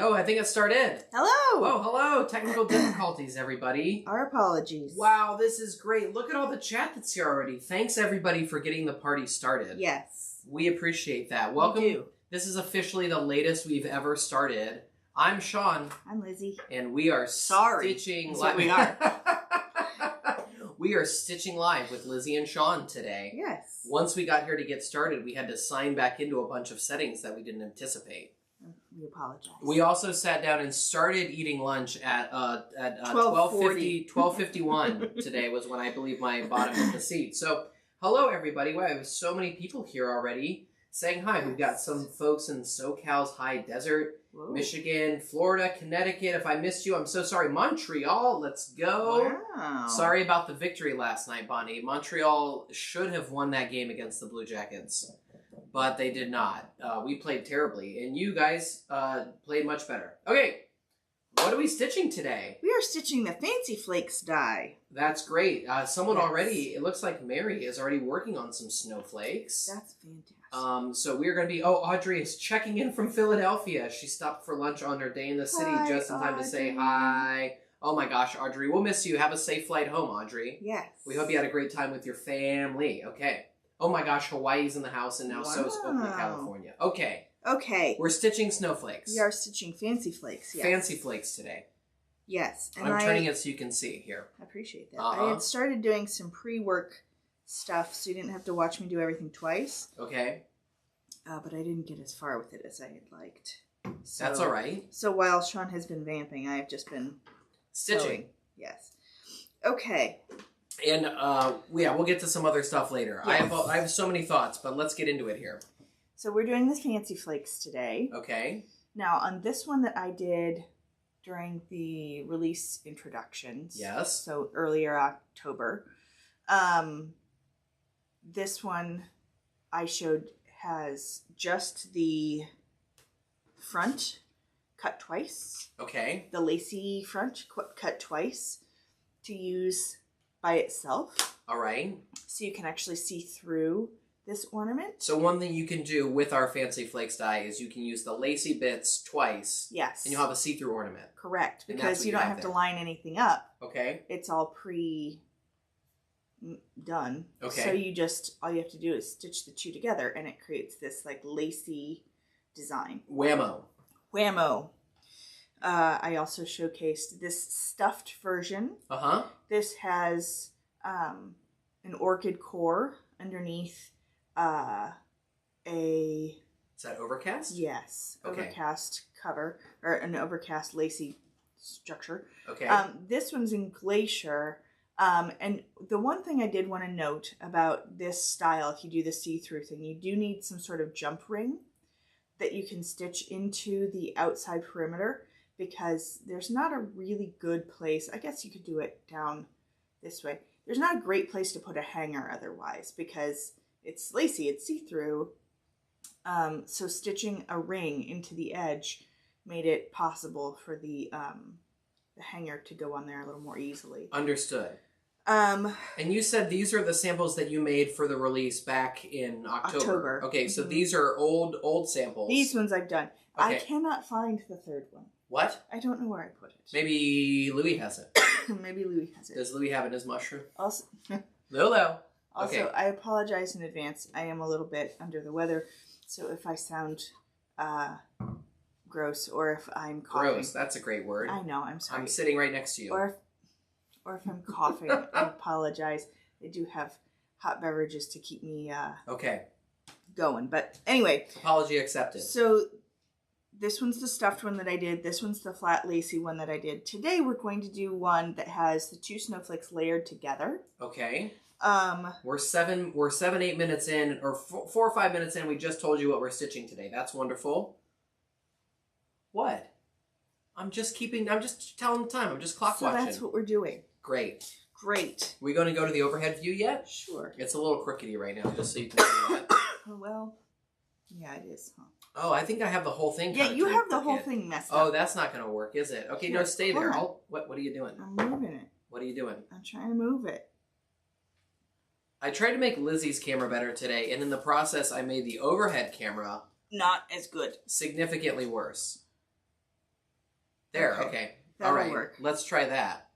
Oh, I think it started. Hello. Oh, hello. Technical difficulties, everybody. Our apologies. Wow, this is great. Look at all the chat that's here already. Thanks, everybody, for getting the party started. Yes. We appreciate that. Welcome. We do. This is officially the latest we've ever started. I'm Sean. I'm Lizzie. And we are stitching live. We are. We are stitching live with Lizzie and Sean today. Yes. Once we got here to get started, we had to sign back into a bunch of settings that we didn't anticipate. We apologize. We also sat down and started eating lunch at 12:51 today was when I believe my bottom hit the seat. So, hello everybody. Wow, there's so many people here already saying hi. We've got some folks in SoCal's high desert, Whoa. Michigan, Florida, Connecticut. If I missed you, I'm so sorry. Montreal, let's go. Wow. Sorry about the victory last night, Bonnie. Montreal should have won that game against the Blue Jackets, but they did not. We played terribly, and you guys played much better. Okay, what are we stitching today? We are stitching the Fancy Flakes die. That's great. Someone Yes. already, it looks like Mary is already working on some snowflakes. That's fantastic. So we're going to be, Audrey is checking in from Philadelphia. She stopped for lunch on her day in the city just in time to say hi. Oh my gosh, Audrey, we'll miss you. Have a safe flight home, Audrey. Yes. We hope you had a great time with your family. Okay. Oh my gosh, Hawaii's in the house, and now so is Oakland, California. Okay. Okay. We're stitching snowflakes. We are stitching Fancy Flakes, yes. Fancy flakes today. Yes. And I'm turning it so you can see here. I appreciate that. I had started doing some pre-work stuff, so you didn't have to watch me do everything twice. Okay. But I didn't get as far with it as I had liked. So, That's all right. So while Sean has been vamping, I have just been Stitching. sewing. Yes. Okay. And we'll get to some other stuff later. Yes. I have so many thoughts, but let's get into it here. So we're doing the Fancy Flakes today. Okay. Now on this one that I did during the release introductions. Yes. So earlier October. This one I showed has just the front cut twice. Okay. The lacy front cut twice to use by itself. All right. So you can actually see through this ornament. So one thing you can do with our Fancy Flakes die is you can use the lacy bits twice. Yes. And you'll have a see-through ornament. Correct. And Because you don't have to line anything up. Okay. It's all pre-done. Okay. So all you have to do is stitch the two together and it creates this like lacy design. Whammo. Whammo. I also showcased this stuffed version. Uh-huh. This has an orchid core underneath Is that overcast? Yes. Okay. Overcast cover, or an overcast lacy structure. Okay. This one's in Glacier. And the one thing I did want to note about this style, if you do the see-through thing, you do need some sort of jump ring that you can stitch into the outside perimeter, because there's not a really good place. I guess you could do it down this way. There's not a great place to put a hanger otherwise, because it's lacy, it's see-through. So stitching a ring into the edge made it possible for the hanger to go on there a little more easily. Understood. And you said these are the samples that you made for the release back in October. Okay, so these are old samples. These ones I've done. Okay. I cannot find the third one. What? I don't know where I put it. Maybe Louis has it. Maybe Louis has it. Does Louis have it in his mushroom? Also, Lolo. Also, Okay. I apologize in advance. I am a little bit under the weather, so if I sound gross or if I'm coughing. Gross. That's a great word. I know. I'm sorry. I'm sitting right next to you. Or if I'm coughing, I apologize. They do have hot beverages to keep me Okay. going. But anyway. Apology accepted. So this one's the stuffed one that I did. This one's the flat lacy one that I did. Today we're going to do one that has the two snowflakes layered together. Okay. We're 8 minutes in, or 4 or 5 minutes in. We just told you what we're stitching today. That's wonderful. What? I'm just telling the time. I'm just clock watching. So that's what we're doing. Great. Great. We going to go to the overhead view yet? Sure. It's a little crookedy right now, just so you can see that. Well, yeah, it is, huh? Oh, I think I have the whole thing. Yeah, you have the whole thing messed up. Oh, that's not going to work, is it? Okay, no, stay there. What are you doing? I'm moving it. What are you doing? I'm trying to move it. I tried to make Lizzie's camera better today, and in the process, I made the overhead camera not as good. Significantly worse. There, okay. That'll All right, work. let's try that.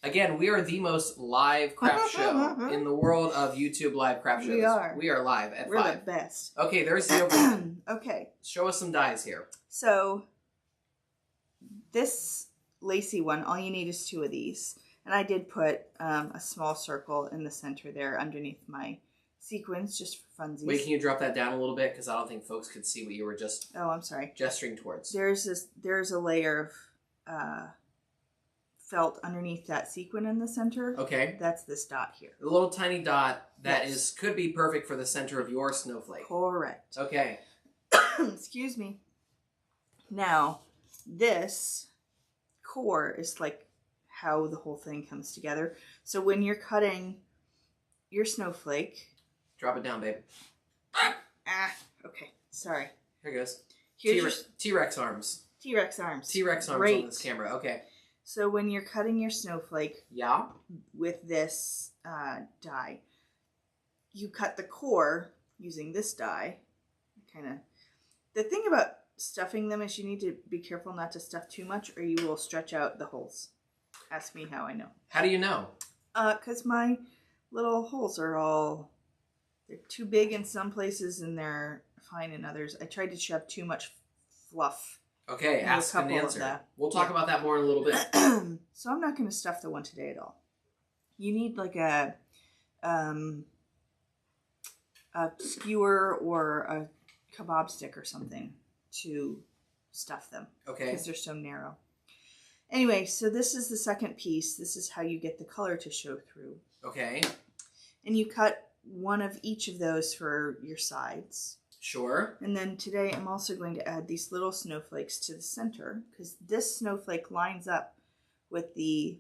Again, we are the most live craft show in the world of YouTube live craft shows. We are. We are live at 5. We're the best. Okay, there's the opening. Okay. Show us some dies here. So, this lacy one, all you need is 2 of these. And I did put a small circle in the center there underneath my sequins, just for funsies. Wait, can you drop that down a little bit? Because I don't think folks could see what you were just I'm sorry. gesturing towards. There's a layer of felt underneath that sequin in the center. Okay. That's this dot here. A little tiny dot that could be perfect for the center of your snowflake. Correct. Okay. Excuse me. Now, this core is like how the whole thing comes together. So when you're cutting your snowflake... Drop it down, babe. Okay. Sorry. Here goes. Here's T-Rex arms. T-Rex arms. T-Rex arms Great. on this camera. Okay. So when you're cutting your snowflake with this die, you cut the core using this die. The thing about stuffing them is you need to be careful not to stuff too much or you will stretch out the holes. Ask me how I know. How do you know? Because my little holes are they're too big in some places and they're fine in others. I tried to shove too much fluff. Okay, ask and answer. We'll talk about that more in a little bit. So I'm not going to stuff the one today at all. You need like a skewer or a kebab stick or something to stuff them. Okay. Because they're so narrow. Anyway, so this is the second piece. This is how you get the color to show through. Okay. And you cut one of each of those for your sides. Sure. And then today I'm also going to add these little snowflakes to the center because this snowflake lines up with the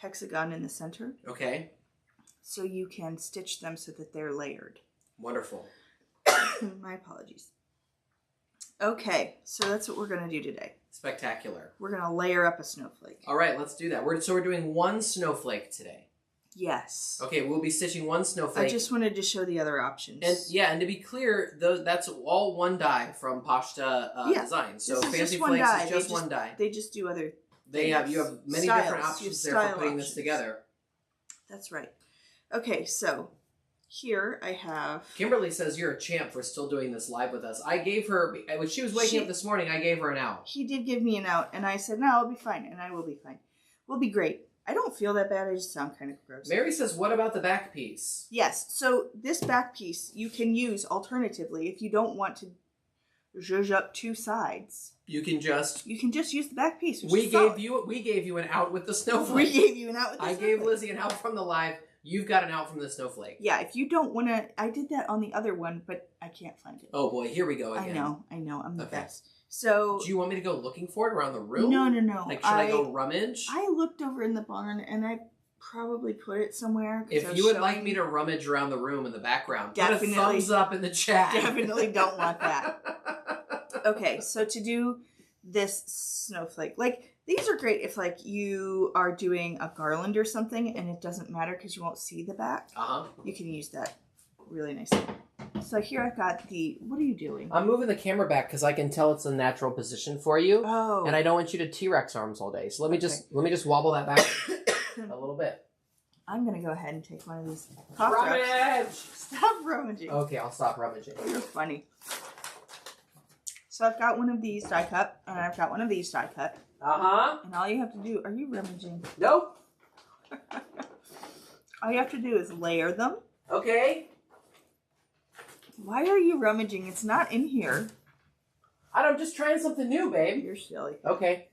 hexagon in the center. Okay. So you can stitch them so that they're layered. Wonderful. My apologies. Okay, so that's what we're going to do today. Spectacular. We're going to layer up a snowflake. All right, let's do that. We're doing one snowflake today. Yes. Okay, we'll be stitching one snowflake. I just wanted to show the other options. And to be clear, that's all one die from Pashta Design. So Fancy Flakes is just one die. They just do other you have many different options there for putting this together. That's right. Okay, so here I have... Kimberly says you're a champ for still doing this live with us. I gave her, when she was waking up this morning, I gave her an out. He did give me an out, and I said, no, I'll be fine, and I will be fine. We'll be great. I don't feel that bad. I just sound kind of gross. Mary says, what about the back piece? Yes. So this back piece you can use alternatively if you don't want to zhuzh up 2 sides. You can just use the back piece. We gave you an out with the snowflake. We gave you an out with the snowflake. I gave Lizzie an out from the live. You've got an out from the snowflake. Yeah, if you don't want to... I did that on the other one, but I can't find it. Oh boy, here we go again. I know. I'm the best. So... Do you want me to go looking for it around the room? No. Like, should I go rummage? I looked over in the barn, and I probably put it somewhere. If you would like me to rummage around the room in the background, put a thumbs up in the chat. Definitely don't want that. Okay, so to do this snowflake, like... These are great if, like, you are doing a garland or something and it doesn't matter because you won't see the back. You can use that really nicely. So here I've got the... What are you doing? I'm moving the camera back because I can tell it's a natural position for you. Oh. And I don't want you to T-Rex arms all day. So let me just wobble that back a little bit. I'm going to go ahead and take one of these. Rummage! Stop rummaging. Okay, I'll stop rummaging. You're funny. So I've got one of these die cut and I've got one of these die cut. And all you have to do... Are you rummaging? Nope. All you have to do is layer them. Okay. Why are you rummaging? It's not in here. I'm just trying something new, babe. You're silly. Okay.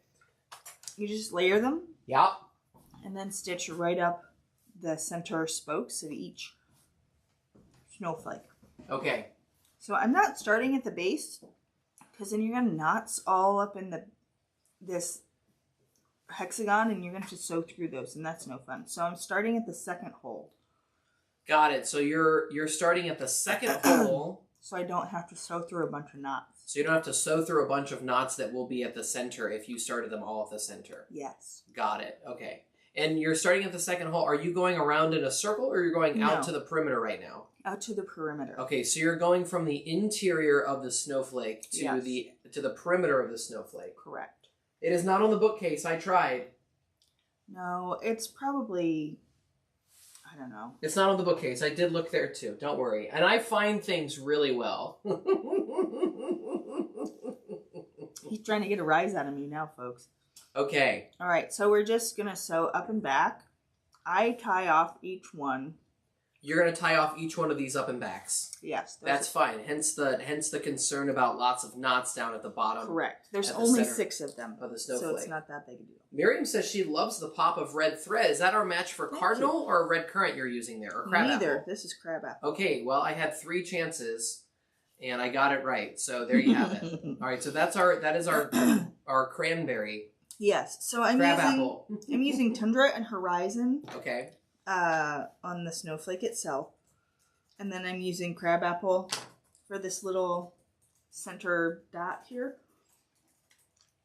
You just layer them. Yeah. And then stitch right up the center spokes of each snowflake. Okay. So I'm not starting at the base because then you're going to knots all up in this hexagon and you're going to have to sew through those and that's no fun. So I'm starting at the second hole. Got it. So you're starting at the second hole. So I don't have to sew through a bunch of knots. So you don't have to sew through a bunch of knots that will be at the center if you started them all at the center. Yes. Got it. Okay. And you're starting at the second hole. Are you going around in a circle, or you're going out No. to the perimeter right now? Out to the perimeter. Okay, so you're going from the interior of the snowflake to Yes. the perimeter of the snowflake. Correct. It is not on the bookcase. I tried. No, it's probably, I don't know. It's not on the bookcase. I did look there too. Don't worry. And I find things really well. He's trying to get a rise out of me now, folks. Okay. All right, so we're just going to sew up and back. I tie off each one. You're going to tie off each one of these up and backs. Yes. That's fine. Hence the concern about lots of knots down at the bottom. Correct. There's at the only center 6 of them. of the snowflake. So it's not that big a deal. Miriam says she loves the pop of red thread. Is that our match for Thank cardinal or red currant you're using there? Or crab Neither. apple? This is crab apple. Okay, well, I had 3 chances, and I got it right. So there you have it. All right, so that is our cranberry Yes. So I'm crab using apple. I'm using Tundra and Horizon Okay. on the snowflake itself. And then I'm using crab apple for this little center dot here.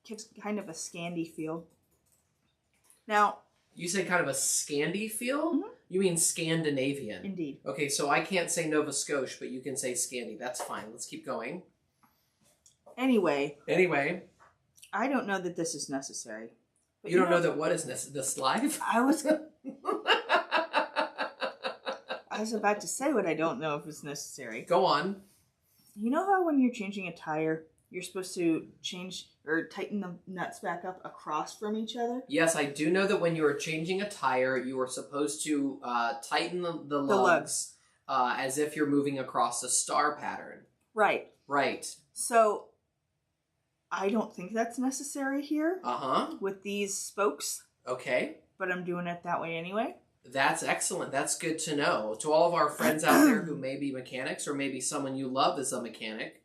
Gives kind of a Scandi feel. Now, You say kind of a Scandi feel? Mhm. You mean Scandinavian. indeed. Okay, so I can't say Nova Scotia, but you can say Scandi. That's fine. Let's keep going. Anyway, Anyway, I don't know that this is necessary. But you don't know that what is this live? I was about to say what I don't know if it's necessary. Go on. You know how when you're changing a tire, you're supposed to change or tighten the nuts back up across from each other? Yes, I do know that when you are changing a tire, you are supposed to tighten the lugs as if you're moving across a star pattern. Right. Right. So I don't think that's necessary here Uh-huh. with these spokes, Okay. but I'm doing it that way anyway. That's excellent. That's good to know. To all of our friends out there who may be mechanics, or maybe someone you love is a mechanic,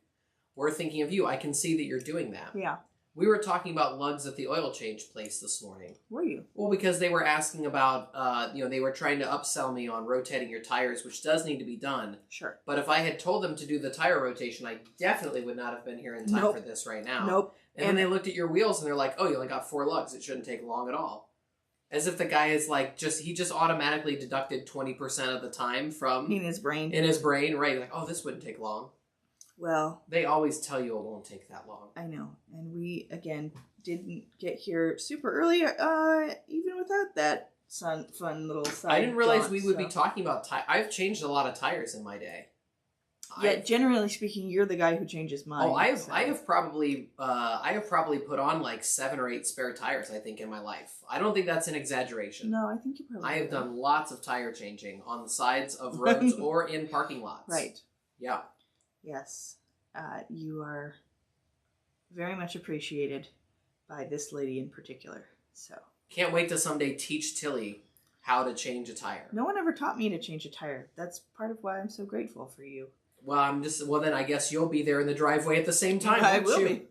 we're thinking of you. I can see that you're doing that. Yeah. We were talking about lugs at the oil change place this morning. Were you? Well, because they were asking about, they were trying to upsell me on rotating your tires, which does need to be done. Sure. But if I had told them to do the tire rotation, I definitely would not have been here in time Nope. for this right now. Nope. And then they looked at your wheels and they're like, oh, you only got 4 lugs. It shouldn't take long at all. As if the guy is like, he just automatically deducted 20% of the time from In his brain. in his brain, right? Like, oh, this wouldn't take long. Well, They always tell you it won't take that long. I know. And we, again, didn't get here super early, even without that fun little side I didn't realize jaunt, we would be so. talking about I've changed a lot of tires in my day. Yeah, generally speaking, you're the guy who changes mine. I have so. I have probably put on like 7 or 8 spare tires, I think, in my life. I don't think that's an exaggeration. No, I think you probably I have do. done lots of tire changing on the sides of roads or in parking lots. Right. Yeah. Yes. You are very much appreciated by this lady in particular. So Can't wait to someday teach Tilly how to change a tire. no one ever taught me to change a tire. That's part of why I'm so grateful for you. Well, then I guess you'll be there in the driveway at the same time, I won't will you? be.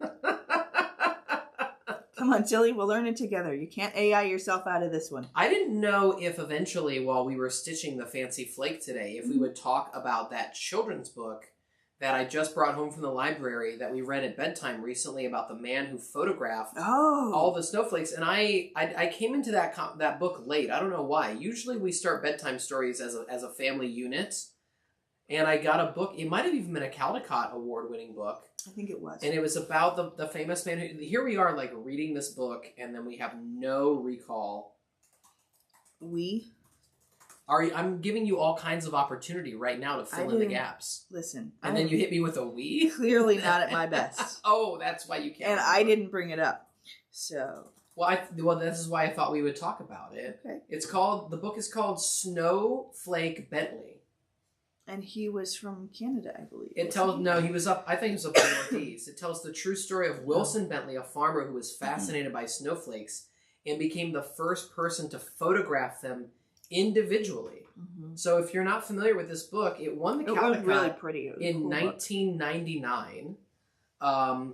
Come on, Tilly, we'll learn it together. You can't AI yourself out of this one. I didn't know if eventually, while we were stitching the fancy flake today, if we would talk about that children's book that I just brought home from the library that we read at bedtime recently about the man who photographed all the snowflakes. And I came into that book late. I don't know why. Usually we start bedtime stories as a family unit. And I got a book. It might have even been a Caldecott award-winning book. I think it was. And it was about the famous man who... Here we are, like, reading this book, and then we have no recall. I'm giving you all kinds of opportunity right now to fill in the gaps. Listen. And then you hit me with a we? Clearly not at my best. Oh, that's why you can't. And I didn't bring it up. So... Well, this is why I thought we would talk about it. Okay. The book is called Snowflake Bentley. And he was from Canada, I believe. I think he was up in the Northeast. It tells the true story of Wilson Bentley, a farmer who was fascinated by snowflakes and became the first person to photograph them individually. Mm-hmm. So if you're not familiar with this book, it won the Caldecott really pretty in cool 1999.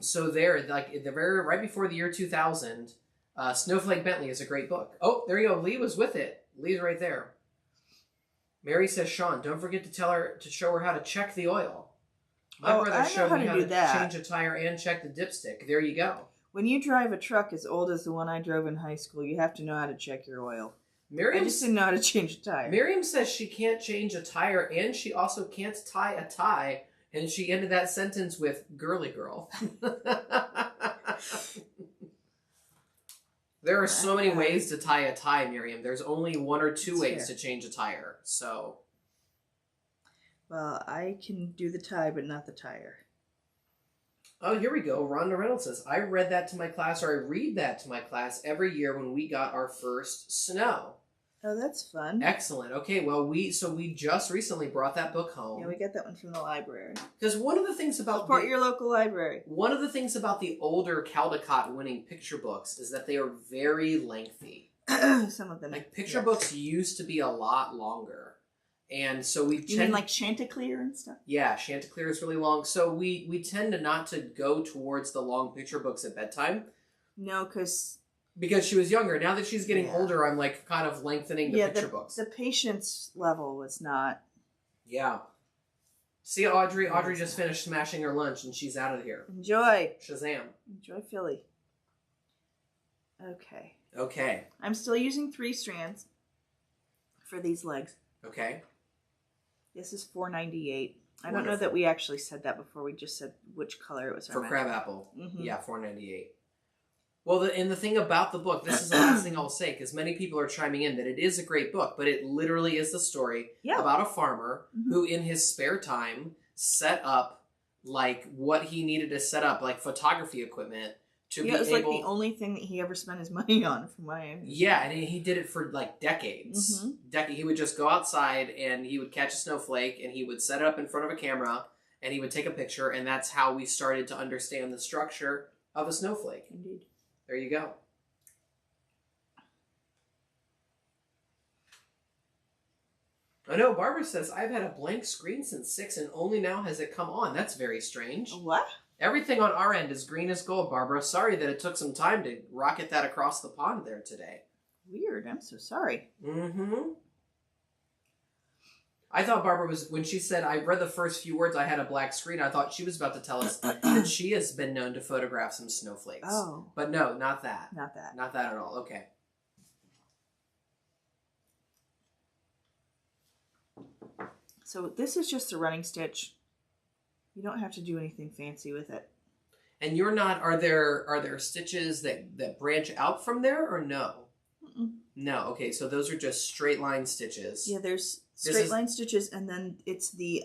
So there, like right before the year 2000, Snowflake Bentley is a great book. Oh, there you go. Lee was with it. Lee's right there. Mary says, Sean, don't forget to show her how to check the oil. My brother showed me how to change a tire and check the dipstick. There you go. When you drive a truck as old as the one I drove in high school, you have to know how to check your oil. I just didn't know how to change a tire. Miriam says she can't change a tire, and she also can't tie a tie, and she ended that sentence with girly girl. There are so many ways to tie a tie, Miriam. There's only one or two ways to change a tire, so... Well, I can do the tie, but not the tire. Oh, here we go. Rhonda Reynolds says, I read that to my class, or I read that to my class every year when we got our first snow. Oh, that's fun. Excellent. Okay, well, we just recently brought that book home. Yeah, we got that one from the library. Because one of the things about... Support your local library. One of the things about the older Caldecott winning picture books is that they are very lengthy. Some of them. Like, picture books used to be a lot longer. And so we You mean like Chanticleer and stuff? Yeah, Chanticleer is really long. So we tend to not to go towards the long picture books at bedtime. No, because she was younger. Now that she's getting older, I'm like kind of lengthening the picture books. The patience level was not. Yeah. See, Audrey just finished smashing her lunch and she's out of here. Enjoy. Shazam. Enjoy Philly. Okay. Okay. I'm still using 3 strands for these legs. Okay. This is $4.98. I don't know that we actually said that before. We just said which color it was. For crabapple. Mm-hmm. Yeah, $4.98. Well, and the thing about the book, this is the last thing I'll say, because many people are chiming in that it is a great book, but it literally is the story about a farmer who, in his spare time, set up like what he needed to set up, like photography equipment. It was like the only thing that he ever spent his money on, from what I understand. Yeah, and he did it for like decades. He would just go outside and he would catch a snowflake and he would set it up in front of a camera and he would take a picture, and that's how we started to understand the structure of a snowflake. Indeed. There you go. I know, Barbara says, I've had a blank screen since 6 and only now has it come on. That's very strange. What? Everything on our end is green as gold, Barbara. Sorry that it took some time to rocket that across the pond there today. Weird. I'm so sorry. Mm-hmm. I thought Barbara was, when she said, I read the first few words, I had a black screen, I thought she was about to tell us that she has been known to photograph some snowflakes. Oh. But no, not that. Not that. Not that at all. Okay. So this is just a running stitch. You don't have to do anything fancy with it. And you're not, are there stitches that branch out from there or no? Mm-mm. No, okay, so those are just straight line stitches. Yeah, there's straight line stitches, and then it's the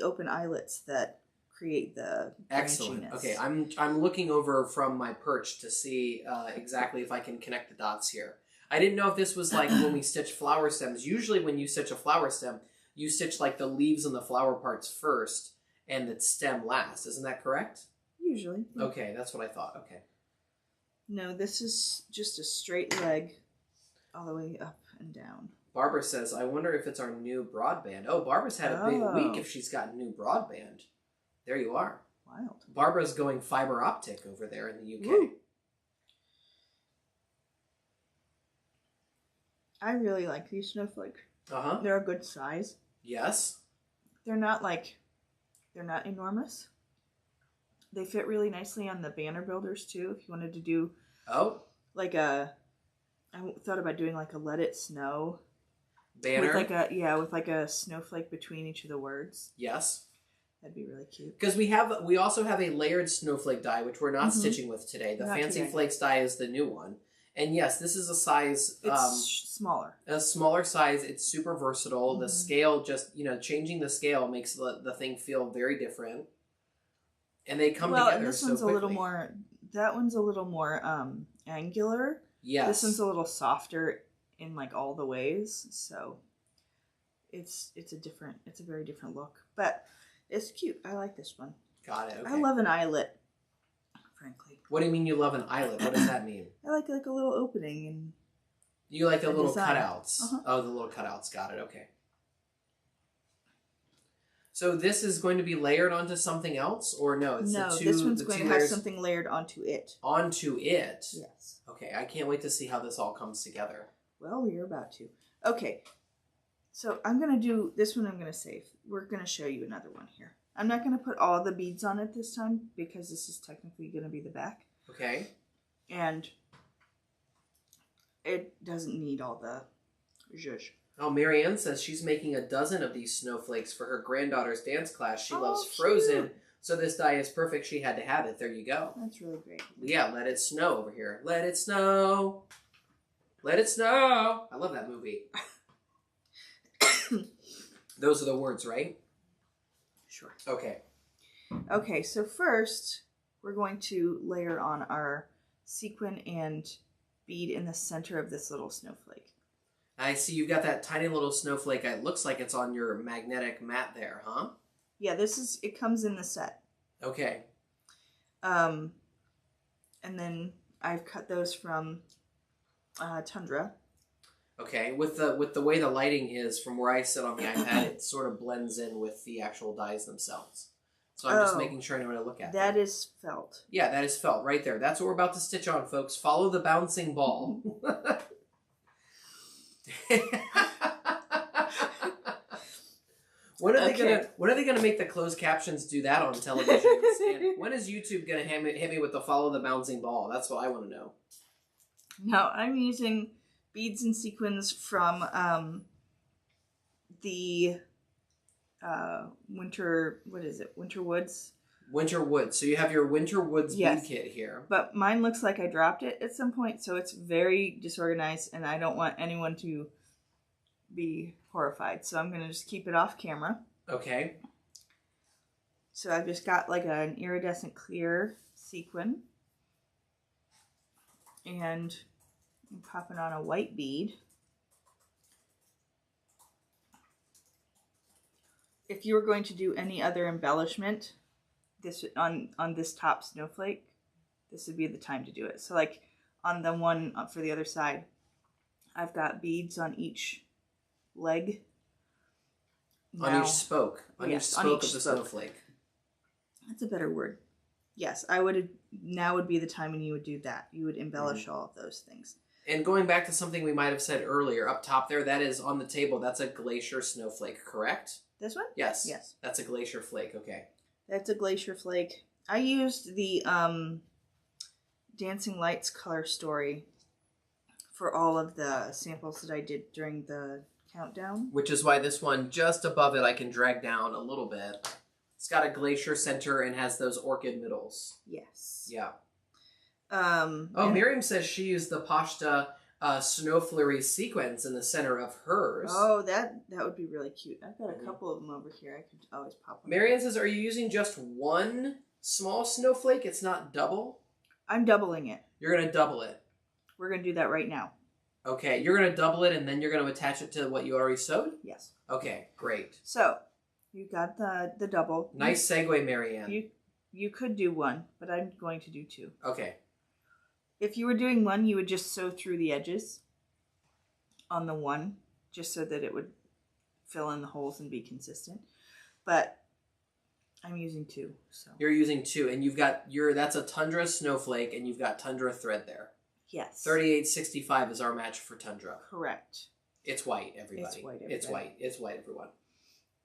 open eyelets that create the excellent. branchiness. Okay, I'm looking over from my perch to see exactly if I can connect the dots here. I didn't know if this was like when we stitch flower stems. Usually when you stitch a flower stem, you stitch like the leaves and the flower parts first and the stem last. Isn't that correct? Usually. Yeah. Okay, that's what I thought. Okay. No, this is just a straight leg all the way up and down. Barbara says, I wonder if it's our new broadband. Oh, Barbara's had a big week if she's got new broadband. There you are. Wild. Barbara's going fiber optic over there in the UK. Woo. I really like these snowflakes. Uh-huh. They're a good size. Yes. They're not enormous. They fit really nicely on the banner builders too. If you wanted to do like I thought about doing like a let it snow banner with like a snowflake between each of the words. Yes. That'd be really cute. Because we also have a layered snowflake die, which we're not stitching with today. The Fancy Flakes die is the new one. And yes, this is a size... It's smaller. A smaller size. It's super versatile. Mm-hmm. The scale just, changing the scale makes the thing feel very different. And they come together and this so one's quickly. A little more... That one's a little more angular. Yes. This one's a little softer in like all the ways. So it's a very different look. But it's cute. I like this one. Got it. Okay. I love an eyelet, frankly. What do you mean you love an eyelet? What does that mean? I like a little opening and. You like the little design. cutouts. Uh-huh. Oh, the little cutouts. Got it. Okay. So this is going to be layered onto something else, or no? It's this one's going to have something layered onto it. Onto it. Yes. Okay, I can't wait to see how this all comes together. Well, we're about to. Okay. So I'm going to do this one. I'm going to save. We're going to show you another one here. I'm not going to put all the beads on it this time because this is technically going to be the back. Okay. And It doesn't need all the zhuzh. Oh, Marianne says she's making a dozen of these snowflakes for her granddaughter's dance class. She loves cute. Frozen, so this die is perfect. She had to have it. There you go. That's really great. Yeah, let it snow over here. Let it snow. Let it snow. I love that movie. Those are the words, right? Sure. Okay. Okay, so first we're going to layer on our sequin and bead in the center of this little snowflake. I see you've got that tiny little snowflake. It looks like it's on your magnetic mat there, huh? Yeah, it comes in the set. Okay. And then I've cut those from Tundra. Okay, with the way the lighting is from where I sit on the iPad, it sort of blends in with the actual dies themselves. So I'm just making sure I know what to look at. That is felt. Yeah, that is felt right there. That's what we're about to stitch on, folks. Follow the bouncing ball. When are they gonna make the closed captions do that on television? And when is YouTube gonna hit me with the follow the bouncing ball? That's what I want to know. No, I'm using beads and sequins from the Winter Woods. Winter Woods. So you have your Winter Woods Yes. bead kit here. But mine looks like I dropped it at some point, so it's very disorganized, and I don't want anyone to be horrified. So I'm going to just keep it off camera. Okay. So I've just got like an iridescent clear sequin. And I'm popping on a white bead. If you were going to do any other embellishment this on this top snowflake, this would be the time to do it. So like on the one for the other side, I've got beads on each leg. On each spoke. On each spoke of the spoke. snowflake. That's a better word. Yes, now would be the time when you would do that. You would embellish all of those things. And going back to something we might have said earlier, up top there, that is on the table. That's a glacier snowflake, correct? This one? Yes. Yes. That's a glacier flake, okay. That's a glacier flake. I used the Dancing Lights color story for all of the samples that I did during the countdown. Which is why this one, just above it, I can drag down a little bit. It's got a glacier center and has those orchid middles. Yes. Yeah. Miriam says she used the Pashta Snow Flurry sequins in the center of hers. Oh, that would be really cute. I've got a couple of them over here. I could always pop them. Marianne says, are you using just one small snowflake? It's not double? I'm doubling it. You're going to double it. We're going to do that right now. Okay, you're going to double it and then you're going to attach it to what you already sewed? Yes. Okay, great. So, you got the double. Nice segue, Marianne. You could do one, but I'm going to do two. Okay. If you were doing one, you would just sew through the edges on the one, just so that it would fill in the holes and be consistent. But I'm using two. So you're using two, and you've got that's a Tundra snowflake, and you've got Tundra thread there. Yes. 3865 is our match for Tundra. Correct. It's white, everybody. It's white, everybody. It's white. It's white, everyone.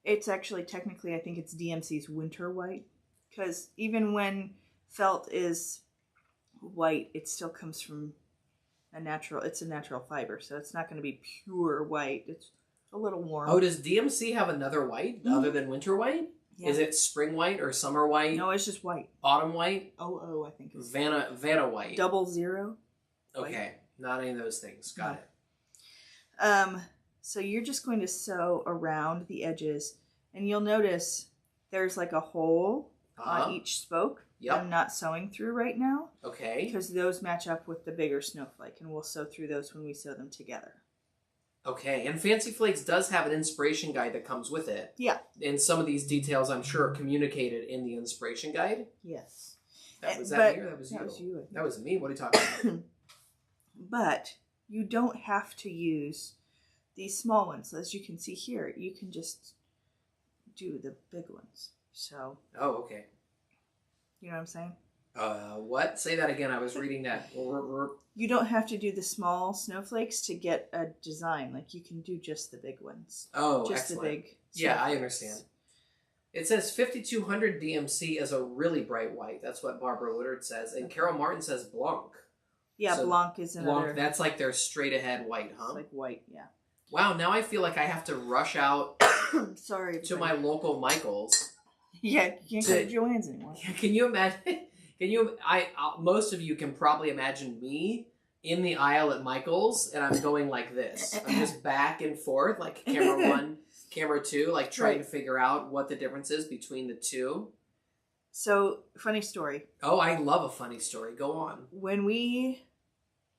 It's actually technically, I think it's DMC's winter white, because even when felt is white, it still comes from it's a natural fiber, so it's not going to be pure white. It's a little warm. Oh, does DMC have another white other than winter white? Yeah. Is it spring white or summer white? No, it's just white. Autumn white? I think it's Vanna white. 00. Okay, white. Not any of those things. Got it. So you're just going to sew around the edges, and you'll notice there's like a hole on each spoke. Yep. I'm not sewing through right now. Okay. Because those match up with the bigger snowflake, and we'll sew through those when we sew them together. Okay, and Fancy Flakes does have an inspiration guide that comes with it. Yeah. And some of these details, I'm sure, are communicated in the inspiration guide. Yes. Was that me or that was you? That was you. That was me? What are you talking about? But you don't have to use these small ones. As you can see here, you can just do the big ones. So. Oh, okay. You know what I'm saying? What? Say that again. I was reading that. You don't have to do the small snowflakes to get a design. Like, you can do just the big ones. Oh, just excellent. the big snowflakes. Yeah, I understand. It says 5200 DMC is a really bright white. That's what Barbara Woodard says. And Carol Martin says Blanc. Yeah, So Blanc is another. Blanc, that's like their straight ahead white, huh? It's like white, yeah. Wow, now I feel like I have to rush out Sorry, to my local Michael's. Yeah, you can't go to Joann's anymore. Can you imagine? Most of you can probably imagine me in the aisle at Michael's, and I'm going like this. I'm just back and forth, like camera 1, camera 2, like trying to figure out what the difference is between the two. So, funny story. Oh, I love a funny story. Go on. When we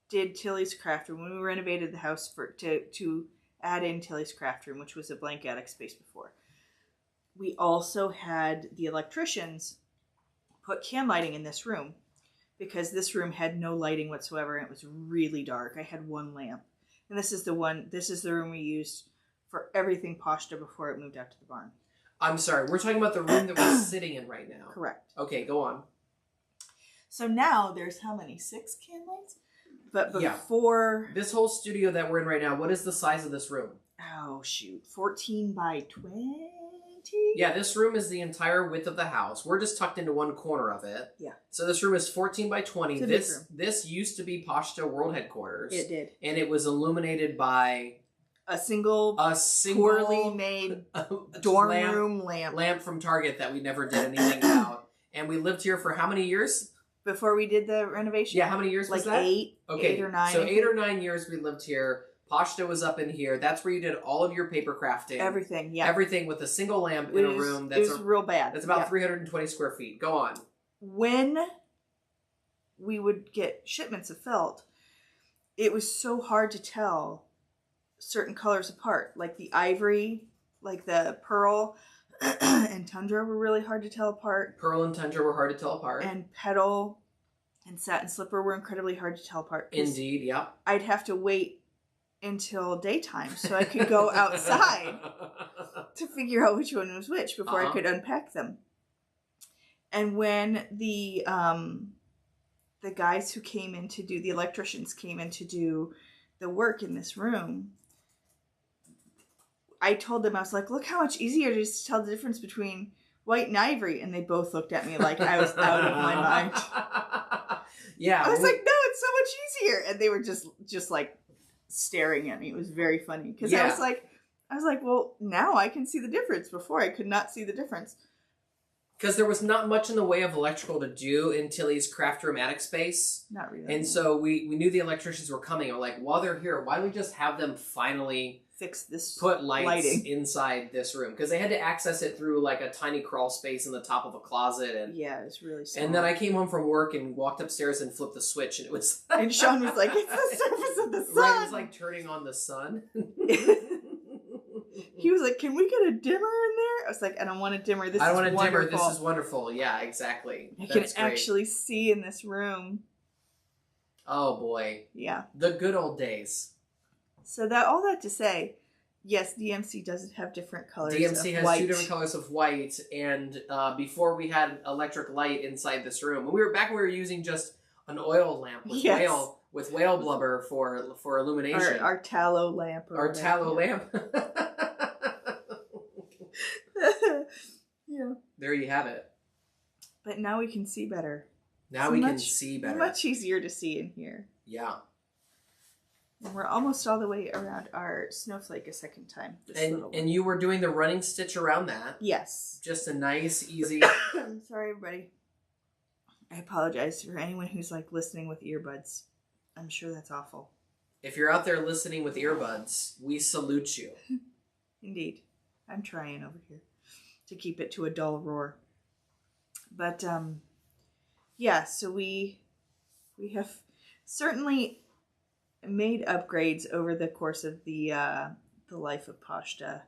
did Tilly's Craft Room, when we renovated the house to add in Tilly's Craft Room, which was a blank attic space before, we also had the electricians put can lighting in this room because this room had no lighting whatsoever and it was really dark. I had one lamp. And this is the room we used for everything Pashta before it moved out to the barn. I'm sorry, we're talking about the room that we're sitting in right now. Correct. Okay, go on. So now there's how many? 6 can lights? But before... Yeah. This whole studio that we're in right now, what is the size of this room? Oh, shoot. 14 by 20? Yeah, this room is the entire width of the house. We're just tucked into one corner of it. Yeah. So this room is 14 by 20. It's a big room. This used to be Pashta World Headquarters. It did. And it was illuminated by... A single poorly made dorm room lamp. Lamp from Target that we never did anything about. And we lived here for how many years? Before we did the renovation? Yeah, how many years was that? Like 8. Okay. 8 or 9. So 8 or 9 years we lived here. Pashta was up in here. That's where you did all of your paper crafting. Everything, yeah. Everything with a single lamp in a room. It was real bad. That's about 320 square feet. Go on. When we would get shipments of felt, it was so hard to tell certain colors apart. Like the ivory, like the pearl and tundra were really hard to tell apart. Pearl and tundra were hard to tell apart. And petal and satin slipper were incredibly hard to tell apart. Indeed, yeah. I'd have to wait until daytime so I could go outside to figure out which one was which before I could unpack them. And when the guys who came in to do, the electricians came in to do the work in this room, I told them, I was like, look how much easier it is to tell the difference between white and ivory. And they both looked at me like I was out of my mind. Yeah. I was like, no, it's so much easier. And they were just like staring at me. It was very funny. Because I was like, well, now I can see the difference. Before I could not see the difference. Because there was not much in the way of electrical to do in Tilly's craft room attic space. Not really. And so we knew the electricians were coming. We're like, while they're here, why don't we just have them finally fix this, put lighting inside this room? Because they had to access it through like a tiny crawl space in the top of a closet. And yeah, it was really small. And then I came home from work and walked upstairs and flipped the switch, and it was... and Sean was like, it's the surface of the sun. Right, it was like turning on the sun. He was like, can we get a dimmer in there? I was like, I don't want a dimmer. I don't want a dimmer. This is wonderful. Yeah, exactly. I can actually see in this room. Oh, boy. Yeah. The good old days. So all that to say, yes, DMC does have different colors DMC has white. 2 different colors of white, and before we had electric light inside this room, we were using just an oil lamp with whale blubber for illumination. Our tallow lamp. Tallow lamp. Yeah. There you have it. But now we can see better. Now we can see better. Much easier to see in here. Yeah. And we're almost all the way around our snowflake a second time. And you were doing the running stitch around that. Yes. Just a nice, easy... I'm sorry, everybody. I apologize for anyone who's like listening with earbuds. I'm sure that's awful. If you're out there listening with earbuds, we salute you. Indeed. I'm trying over here to keep it to a dull roar. But, yeah, so we have certainly made upgrades over the course of the life of Pashta.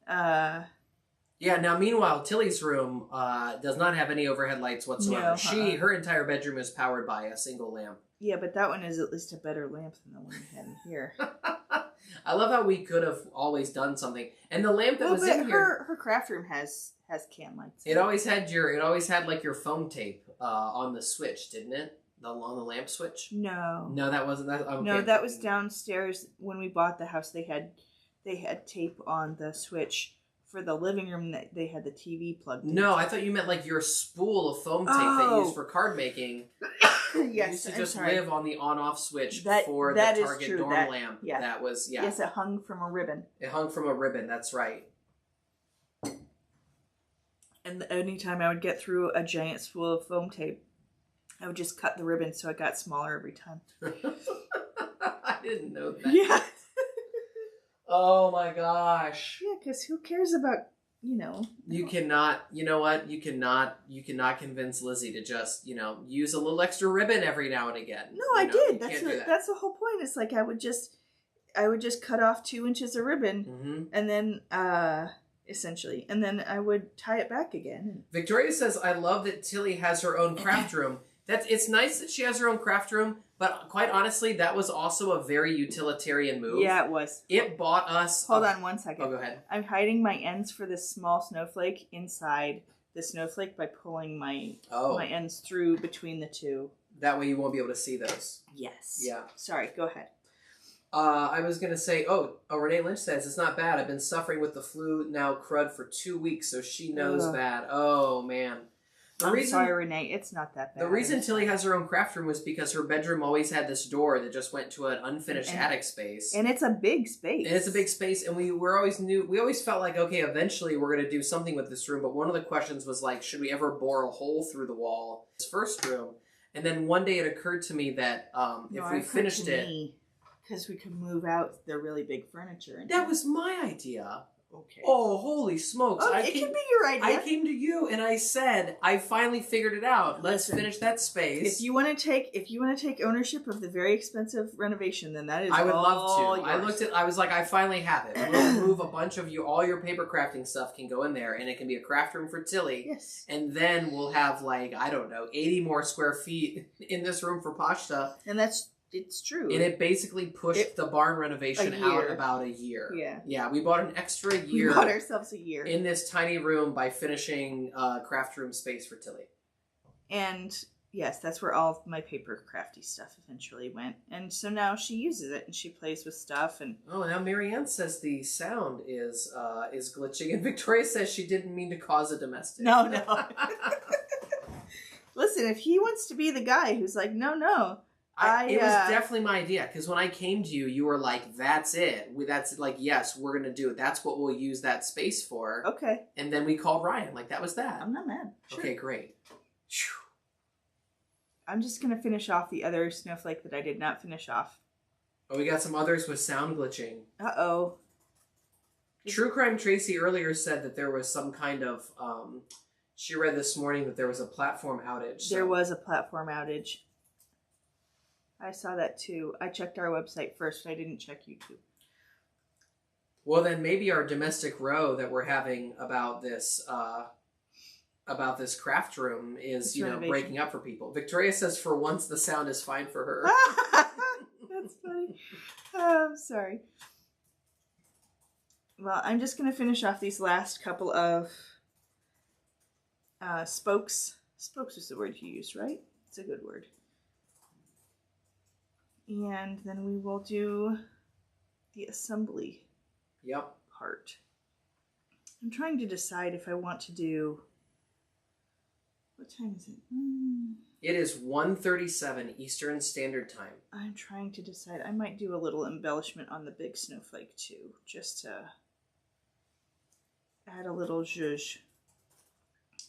Yeah, now meanwhile, Tilly's room does not have any overhead lights whatsoever. No, her entire bedroom is powered by a single lamp. Yeah, but that one is at least a better lamp than the one we had in here. I love how we could have always done something. And the lamp that was in here... Her craft room has can lights. It always had like your foam tape on the switch, didn't it? On the lamp switch? No. No, that wasn't that. Okay. No, that was downstairs when we bought the house. They had tape on the switch for the living room. That they had the TV plugged in. No, I thought you meant like your spool of foam tape that you use for card making. Yes, used to I'm just sorry. live on the on-off switch That for the is Target true. dorm That- lamp. yeah. That was, yeah. Yes, it hung from a ribbon. It hung from a ribbon, that's right. And anytime I would get through a giant spool of foam tape, I would just cut the ribbon so it got smaller every time. I didn't know that. Yeah. Oh my gosh. Yeah, because who cares about, you know. You cannot, you know what? You cannot convince Lizzie to just, use a little extra ribbon every now and again. No, I did. That. That's the whole point. It's like I would just cut off 2 inches of ribbon Mm-hmm. and then essentially, and then I would tie it back again. Victoria says, I love that Tilly has her own craft room. It's nice that she has her own craft room, but quite honestly, that was also a very utilitarian move. Yeah, it was. It bought us... Hold on 1 second. Oh, go ahead. I'm hiding my ends for this small snowflake inside the snowflake by pulling my ends through between the two. That way you won't be able to see those. Yes. Yeah. Sorry, go ahead. I was going to say, Renee Lynch says, it's not bad. I've been suffering with the flu now crud for 2 weeks, so she knows bad. Oh, man. Sorry, Renee. It's not that bad. The reason Tilly has her own craft room was because her bedroom always had this door that just went to an unfinished attic space. And it's a big space. And we always felt like, okay, eventually we're going to do something with this room. But one of the questions was like, should we ever bore a hole through the wall? This first room. And then one day it occurred to me that if we finished it... Because we could move out the really big furniture. That was my idea. Okay. Oh, holy smokes. Oh, it can be your idea. I came to you and I said, I finally figured it out. Let's finish that space. If you want to take ownership of the very expensive renovation, then that is I would love to. Yours. I was like, I finally have it. We'll move a bunch of all your paper crafting stuff can go in there, and it can be a craft room for Tilly. Yes. And then we'll have 80 more square feet in this room for Pashta. And it's true. And it basically pushed the barn renovation out about a year. Yeah. Yeah, we bought an extra year. We bought ourselves a year. In this tiny room by finishing craft room space for Tilly. And yes, that's where all of my paper crafty stuff eventually went. And so now she uses it and she plays with stuff. And oh, now Marianne says the sound is glitching, and Victoria says she didn't mean to cause a domestic. No. Listen, if he wants to be the guy who's like, no. It was definitely my idea, because when I came to you, you were like, that's it. That's like, yes, we're going to do it. That's what we'll use that space for. Okay. And then we called Ryan. Like, that was that. I'm not mad. Sure. Okay, great. I'm just going to finish off the other snowflake that I did not finish off. Oh, we got some others with sound glitching. Uh-oh. True Crime Tracy earlier said that there was some kind of... she read this morning that there was a platform outage. So. There was a platform outage. I saw that too. I checked our website first. I didn't check YouTube. Well, then maybe our domestic row that we're having about this craft room is, breaking up for people. Victoria says for once the sound is fine for her. That's funny. Oh, I'm sorry. Well, I'm just going to finish off these last couple of spokes. Spokes is the word you used, right? It's a good word. And then we will do the assembly part. I'm trying to decide if I want to do... What time is it? It is 1:37 Eastern Standard Time. I'm trying to decide. I might do a little embellishment on the big snowflake too, just to add a little zhuzh,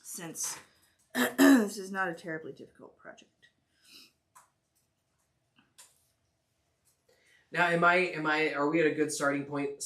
since this is not a terribly difficult project. Now, are we at a good stopping point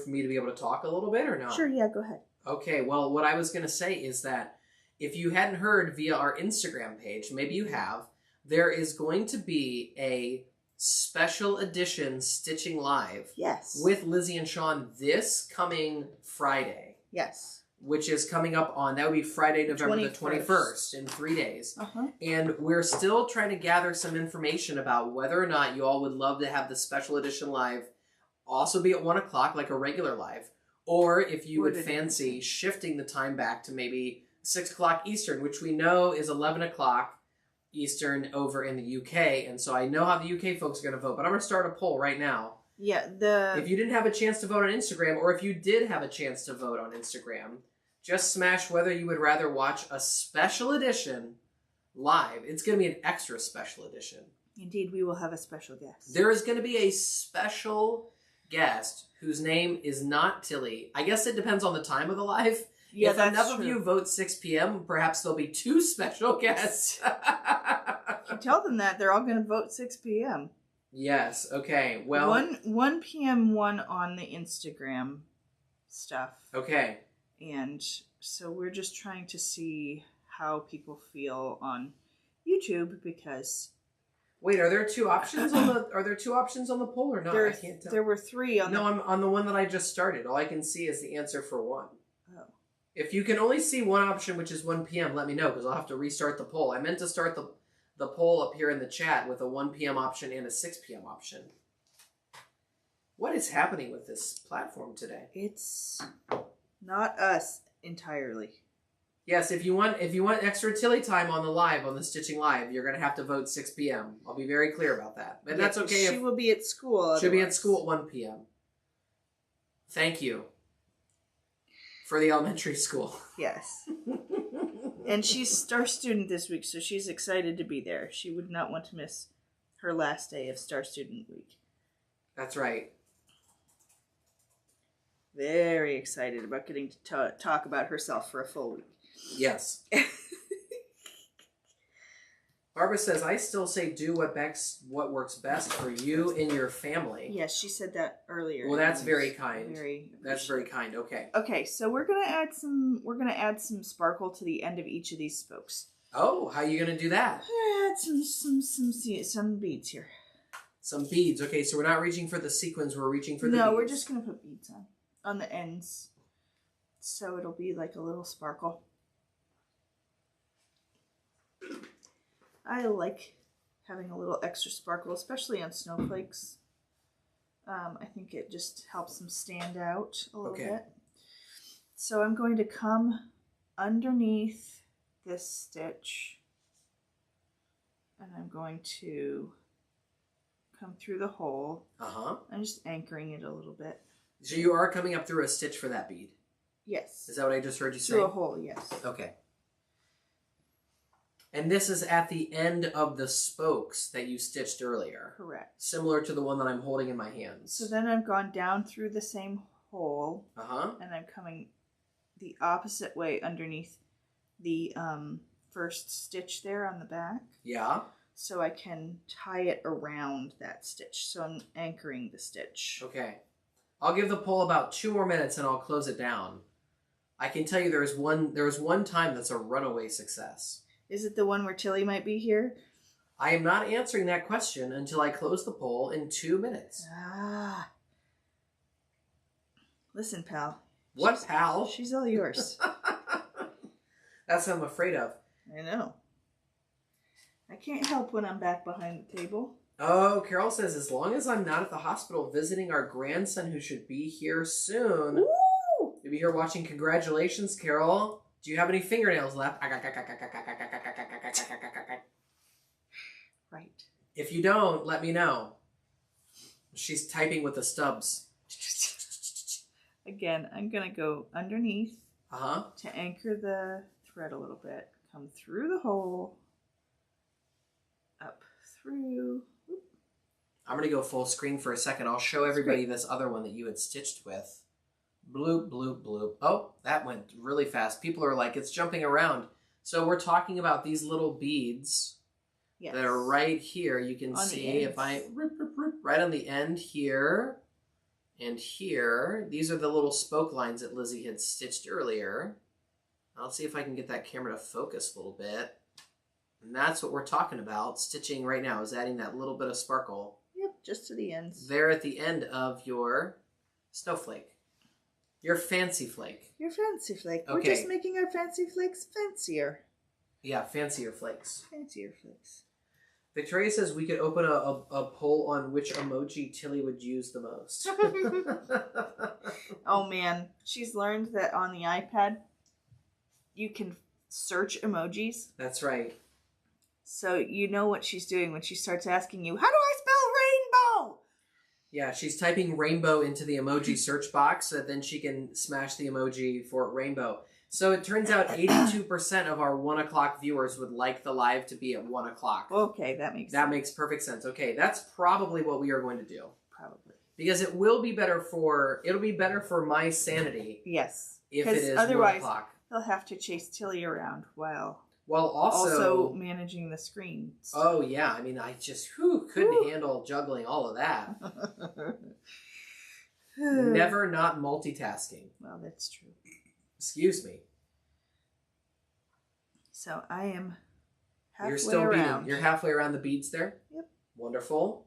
for me to be able to talk a little bit or not? Sure, yeah, go ahead. Okay, well, what I was going to say is that if you hadn't heard via our Instagram page, maybe you have, there is going to be a special edition Stitching Live. Yes. With Lizzie and Sean this coming Friday. Yes. Which is coming up on, that would be Friday, November the 21st, in 3 days. Uh-huh. And we're still trying to gather some information about whether or not you all would love to have the special edition live also be at 1 o'clock, like a regular live. Or if you would fancy shifting the time back to maybe 6 o'clock Eastern, which we know is 11 o'clock Eastern over in the UK. And so I know how the UK folks are going to vote, but I'm going to start a poll right now. Yeah, if you didn't have a chance to vote on Instagram, or if you did have a chance to vote on Instagram, just smash whether you would rather watch a special edition live. It's going to be an extra special edition. Indeed, we will have a special guest. There is going to be a special guest whose name is not Tilly. I guess it depends on the time of the live. Yeah, if that's enough true. of you vote 6 p.m., perhaps there'll be 2 special guests. You tell them that, they're all going to vote 6 p.m. Yes, okay. Well, 1 p.m. one on the Instagram stuff. okay. And so we're just trying to see how people feel on YouTube because Wait, are there 2 options on the poll or not? I can't tell. There were 3 on No, I'm on the one that I just started. All I can see is the answer for 1. Oh. If you can only see one option, which is 1 p.m., let me know, because I'll have to restart the poll. I meant to start the poll up here in the chat with a 1 p.m. option and a 6 p.m. option. What is happening with this platform today? It's not us entirely. Yes, if you want extra Tilly time on the Stitching Live, you're going to have to vote 6 p.m. I'll be very clear about that. But that's okay. She will be at school. She'll be at school at 1 p.m. Thank you for the elementary school. Yes. And she's Star Student this week, so she's excited to be there. She would not want to miss her last day of Star Student week. That's right. Very excited about getting to talk about herself for a full week. Yes. Barbara says, I still say do what works best for you and your family. Yes, she said that earlier. Well, that's very kind. That's very kind. Okay. Okay, so we're gonna add some sparkle to the end of each of these spokes. Oh, how are you gonna do that? Add some beads here. Some beads. Okay, so we're not reaching for the sequins, we're reaching for the beads. No, we're just gonna put beads on the ends. So it'll be like a little sparkle. I like having a little extra sparkle, especially on snowflakes. I think it just helps them stand out a little bit. So I'm going to come underneath this stitch, and I'm going to come through the hole. I'm just anchoring it a little bit. So you are coming up through a stitch for that bead? Yes. Is that what I just heard you say? Through a hole, yes. Okay. And this is at the end of the spokes that you stitched earlier. Correct. Similar to the one that I'm holding in my hands. So then I've gone down through the same hole. And I'm coming the opposite way underneath the first stitch there on the back. Yeah. So I can tie it around that stitch. So I'm anchoring the stitch. Okay. I'll give the poll about 2 more minutes and I'll close it down. I can tell you there was one time that's a runaway success. Is it the one where Tilly might be here? I am not answering that question until I close the poll in 2 minutes. Listen, pal. What, pal? She's all yours. That's what I'm afraid of. I know. I can't help when I'm back behind the table. Oh, Carol says, as long as I'm not at the hospital visiting our grandson who should be here soon. Woo! You'll be here watching. Congratulations, Carol. Do you have any fingernails left? Right. If you don't, let me know. She's typing with the stubs. Again, I'm going to go underneath to anchor the thread a little bit. Come through the hole. Up through. Whoop. I'm going to go full screen for a second. I'll show everybody this other one that you had stitched with. Bloop, bloop, bloop. Oh, that went really fast. People are like, it's jumping around. So we're talking about these little beads that are right here. You can see if I right on the end here and here. These are the little spoke lines that Lizzie had stitched earlier. I'll see if I can get that camera to focus a little bit. And that's what we're talking about. Stitching right now is adding that little bit of sparkle. Yep, just to the ends. There at the end of your snowflake. Your fancy flake. Your fancy flake. Okay. We're just making our fancy flakes fancier. Yeah, fancier flakes. Fancier flakes. Victoria says we could open a poll on which emoji Tilly would use the most. Oh man, she's learned that on the iPad you can search emojis. That's right. So you know what she's doing when she starts asking you, how do I spell rainbow? Yeah, she's typing rainbow into the emoji search box so that then she can smash the emoji for rainbow. So it turns out 82% of our 1 o'clock viewers would like the live to be at 1 o'clock. Okay, that makes sense. That makes perfect sense. Okay, that's probably what we are going to do. Probably. Because it will be better for, it'll be better for my sanity. Yes. If it is otherwise, 1 o'clock. They'll have to chase Tilly around while also managing the screens. Oh yeah, I mean, I just couldn't handle juggling all of that. Never not multitasking. Well, that's true. Excuse me. So I am halfway You're still around. beading. You're halfway around the beads there? Yep. Wonderful.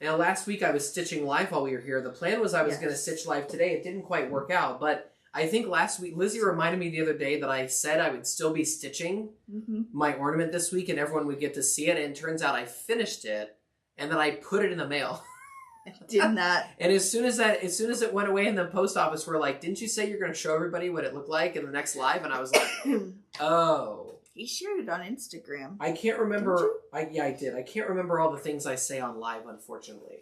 Now, last week I was stitching live while we were here. The plan was I was going to stitch live today. It didn't quite work out, but I think last week, Lizzie reminded me the other day that I said I would still be stitching my ornament this week and everyone would get to see it, and it turns out I finished it, and then I put it in the mail. Did not. And as soon as it went away in the post office, we're like, didn't you say you're going to show everybody what it looked like in the next live? And I was like, oh. He shared it on Instagram. I can't remember. Yeah, I did. I can't remember all the things I say on live, unfortunately.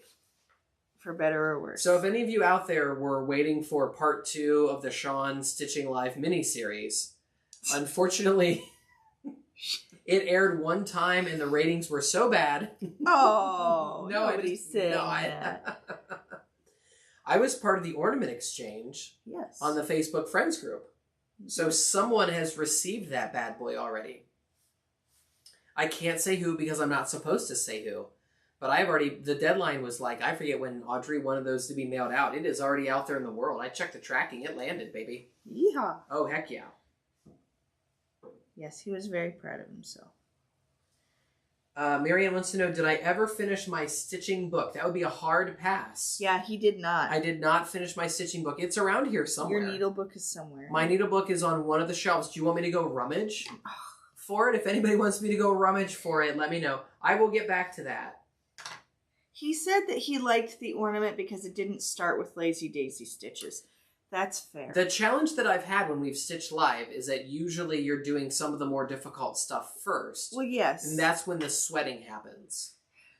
For better or worse. So if any of you out there were waiting for part 2 of the Sean Stitching Live miniseries, unfortunately, it aired one time and the ratings were so bad. Oh, no, nobody's saying that. I was part of the ornament exchange on the Facebook Friends group. So someone has received that bad boy already. I can't say who because I'm not supposed to say who. But I've already, the deadline was like, I forget when Audrey wanted those to be mailed out. It is already out there in the world. I checked the tracking. It landed, baby. Yeehaw. Oh, heck yeah. Yes, he was very proud of himself. Marianne wants to know, did I ever finish my stitching book? That would be a hard pass. Yeah, he did not. I did not finish my stitching book. It's around here somewhere. Your needle book is somewhere. My needle book is on one of the shelves. Do you want me to go rummage for it? If anybody wants me to go rummage for it, let me know. I will get back to that. He said that he liked the ornament because it didn't start with lazy daisy stitches. That's fair. The challenge that I've had when we've stitched live is that usually you're doing some of the more difficult stuff first. Well, yes. And that's when the sweating happens.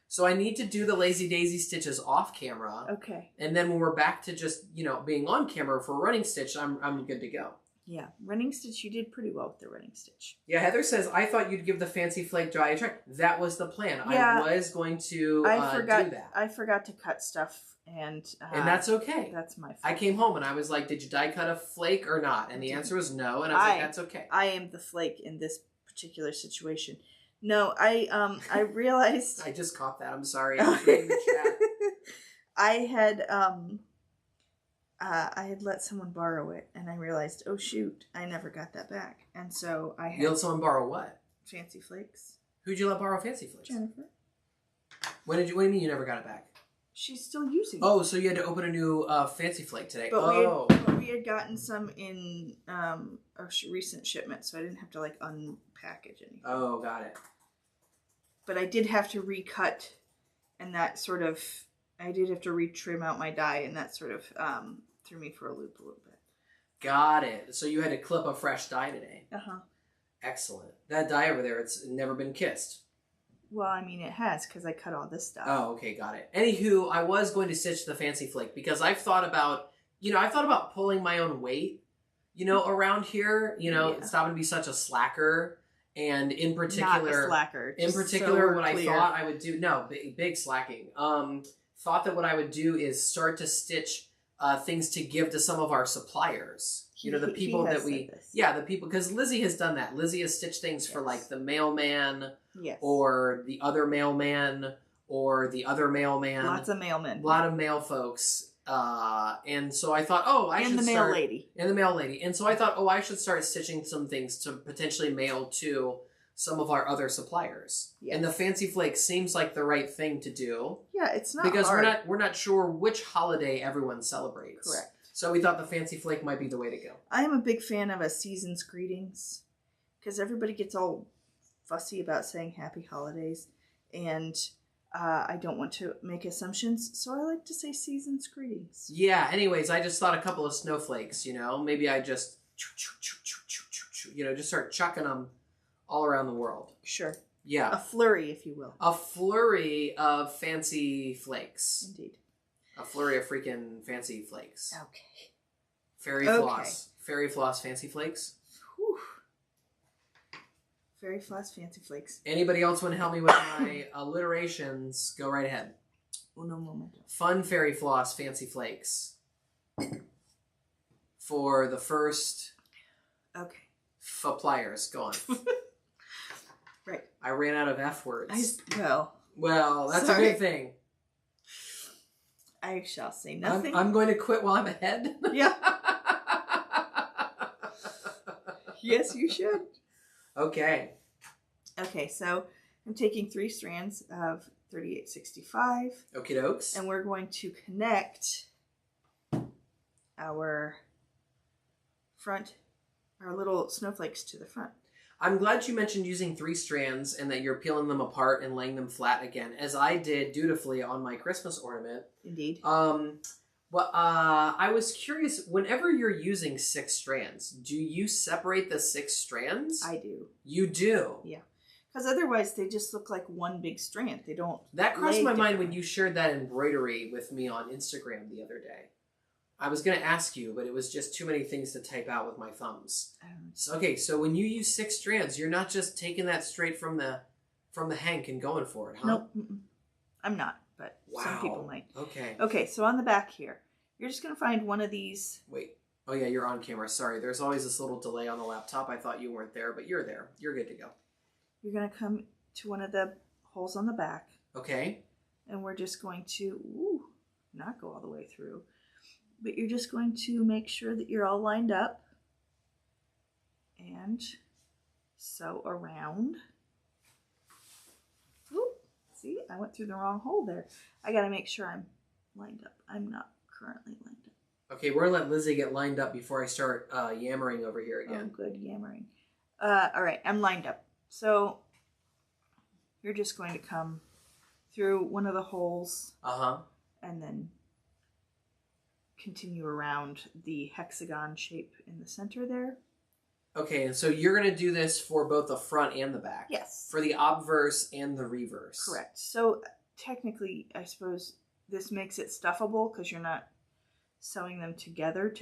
So I need to do the lazy daisy stitches off camera. Okay. And then when we're back to just, being on camera for running stitch, I'm good to go. Yeah. Running stitch, you did pretty well with the running stitch. Yeah, Heather says, I thought you'd give the fancy flake dye a try. That was the plan. Yeah, I was going to do that. I forgot to cut stuff. And that's okay. That's my fault. I came home and I was like, did you die cut a flake or not? And the answer was no. And I was like, that's okay. I am the flake in this particular situation. No, I realized... I just caught that. I'm sorry. I was reading the chat. I had let someone borrow it, and I realized, oh shoot, I never got that back. And so I had... You let someone borrow what? Fancy Flakes. Who'd you let borrow Fancy Flakes? Jennifer. What do you mean you never got it back? She's still using it. Oh, so you had to open a new Fancy Flake today. But we had gotten some in a recent shipment, so I didn't have to unpackage anything. Oh, got it. But I did have to recut, and that sort of... I did have to retrim out my die, and that sort of threw me for a loop a little bit. Got it. So you had to clip a fresh die today. Uh-huh. Excellent. That die over there, it's never been kissed. Well, I mean, it has, because I cut all this stuff. Oh, okay, got it. Anywho, I was going to stitch the Fancy Flake, because I've thought about, pulling my own weight, around here, stopping to be such a slacker. And in particular... Not a slacker. In particular, what I thought I would do... No, big slacking. Thought that what I would do is start to stitch things to give to some of our suppliers. The people that we... Yeah, the people... Because Lizzie has done that. Lizzie has stitched things for, the mailman... Yes. Or the other mailman... Or the other mailman. Lots of mailmen. A lot of mail folks. And so I thought, I should start... And the mail lady. And the mail lady. And so I thought, I should start stitching some things to potentially mail to some of our other suppliers. Yes. And the Fancy Flake seems like the right thing to do. Yeah, it's not because hard. we're not sure which holiday everyone celebrates. Correct. So we thought the Fancy Flake might be the way to go. I am a big fan of a season's greetings, because everybody gets all fussy about saying happy holidays, and I don't want to make assumptions, so I like to say season's greetings. Yeah, anyways, I just thought a couple of snowflakes, maybe I just, just start chucking them all around the world. Sure. Yeah. A flurry, if you will. A flurry of fancy flakes. Indeed. A flurry of freaking fancy flakes. Okay. Fairy Floss. Fairy Floss Fancy Flakes. Whew. Fairy Floss Fancy Flakes. Anybody else want to help me with my alliterations? Go right ahead. Uno momento. Fun Fairy Floss Fancy Flakes. For the first... Okay. Pliers. Go on. Right. I ran out of F words. Well, that's sorry. a good thing. I shall say nothing. I'm going to quit while I'm ahead. Yeah. Yes, you should. Okay. Okay, so I'm taking 3 strands of 3865. Okie dokes. And we're going to connect our little snowflakes to the front. I'm glad you mentioned using 3 strands and that you're peeling them apart and laying them flat again, as I did dutifully on my Christmas ornament. Indeed. I was curious, whenever you're using 6 strands, do you separate the 6 strands? I do. You do? Yeah. Because otherwise they just look like one big strand. They don't. That crossed my mind when you shared that embroidery with me on Instagram the other day. I was going to ask you, but it was just too many things to type out with my thumbs. So when you use 6 strands, you're not just taking that straight from the hank and going for it, huh? Nope. I'm not, but some people might. Okay. Okay, so on the back here, you're just going to find one of these. Wait. Oh, yeah, you're on camera. Sorry. There's always this little delay on the laptop. I thought you weren't there, but you're there. You're good to go. You're going to come to one of the holes on the back. Okay. And we're just going to, not go all the way through. But you're just going to make sure that you're all lined up and sew around. Oop, see, I went through the wrong hole there. I got to make sure I'm lined up. I'm not currently lined up. Okay, we're going to let Lizzie get lined up before I start yammering over here again. Oh, good yammering. All right, I'm lined up. So you're just going to come through one of the holes. And then continue around the hexagon shape in the center there. Okay, and so you're going to do this for both the front and the back? Yes. For the obverse and the reverse? Correct. So technically, I suppose this makes it stuffable because you're not sewing them together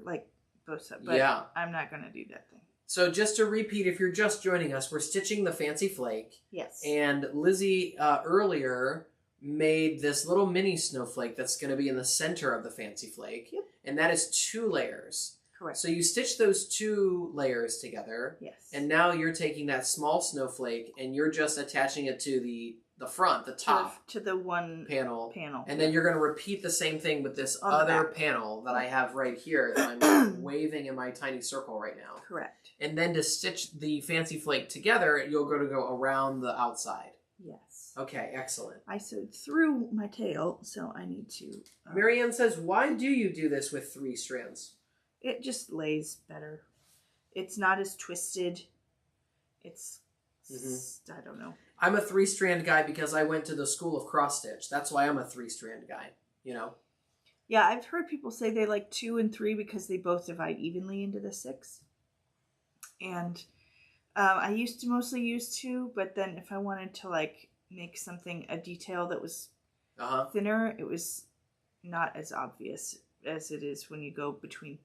like both sides. But yeah. I'm not going to do that thing. So just to repeat, if you're just joining us, we're stitching the Fancy Flake. Yes. And Lizzie earlier made this little mini snowflake that's going to be in the center of the Fancy Flake. Yep. And that is 2 layers. Correct. So you stitch those 2 layers together. Yes. And now you're taking that small snowflake and you're just attaching it to the front, the top. To the one panel. And then you're going to repeat the same thing with this other panel that I have right here that I'm waving in my tiny circle right now. Correct. And then to stitch the Fancy Flake together, you're going to go around the outside. Yes. Okay, excellent. I sewed through my tail, so I need to... Marianne says, why do you do this with 3 strands? It just lays better. It's not as twisted. It's... I don't know. I'm a 3-strand guy because I went to the school of cross stitch. That's why I'm a 3-strand guy, you know? Yeah, I've heard people say they like 2 and 3 because they both divide evenly into the 6. And I used to mostly use 2, but then if I wanted to like make something a detail that was thinner, it was not as obvious as it is when you go between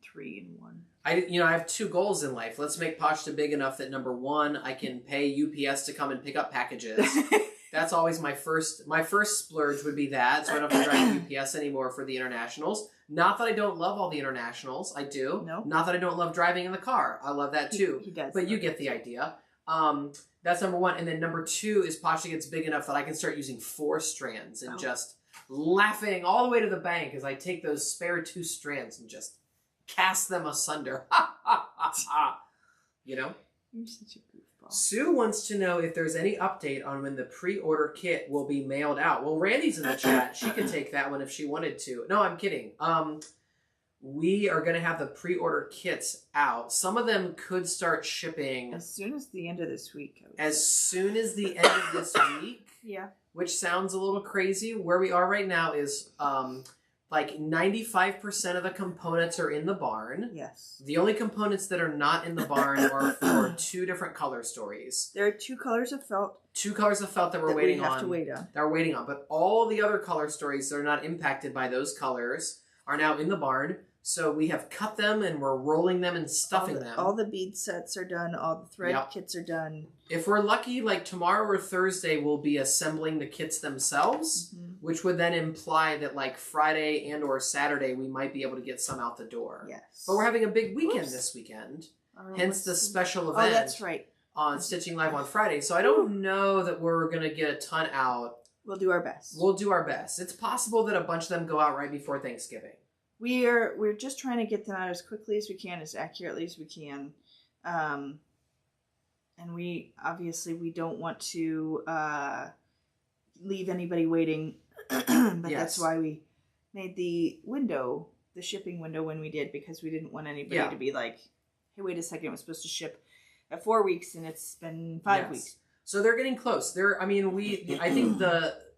3 and 1. I have 2 goals in life. Let's make Pachta big enough that number 1, I can pay UPS to come and pick up packages. That's always my first splurge would be that, so I don't have to drive UPS anymore for the internationals. Not that I don't love all the internationals. I do. No. Not that I don't love driving in the car. I love that too. He does. But you get the idea. That's number 1. And then number 2 is Pachta gets big enough that I can start using 4 strands and just laughing all the way to the bank as I take those spare 2 strands and just cast them asunder. You know? You're such a goofball. Sue wants to know if there's any update on when the pre-order kit will be mailed out. Well, Randy's in the chat. She could take that one if she wanted to. No, I'm kidding. We are going to have the pre-order kits out. Some of them could start shipping as soon as the end of this week. Soon as the end of this week. Yeah. Which sounds a little crazy. Where we are right now is like 95% of the components are in the barn. Yes. The only components that are not in the barn are for 2 different color stories. There are 2 colors of felt. 2 colors of felt that we're waiting on. We have to wait on. That we're waiting on. But all the other color stories that are not impacted by those colors are now in the barn. So we have cut them and we're rolling them and stuffing them. All the bead sets are done. All the thread kits are done. If we're lucky, like tomorrow or Thursday, we'll be assembling the kits themselves, which would then imply that like Friday and or Saturday, we might be able to get some out the door. Yes. But we're having a big weekend this weekend. Hence the special event. Oh, that's right. On Stitching Live on Friday. So I don't know that we're going to get a ton out. We'll do our best. We'll do our best. It's possible that a bunch of them go out right before Thanksgiving. We're just trying to get them out as quickly as we can, as accurately as we can. And we don't want to leave anybody waiting. But that's why we made the shipping window when we did, because we didn't want anybody to be like, hey, wait a second, it was supposed to ship at 4 weeks and it's been 5 weeks. So they're getting close. I think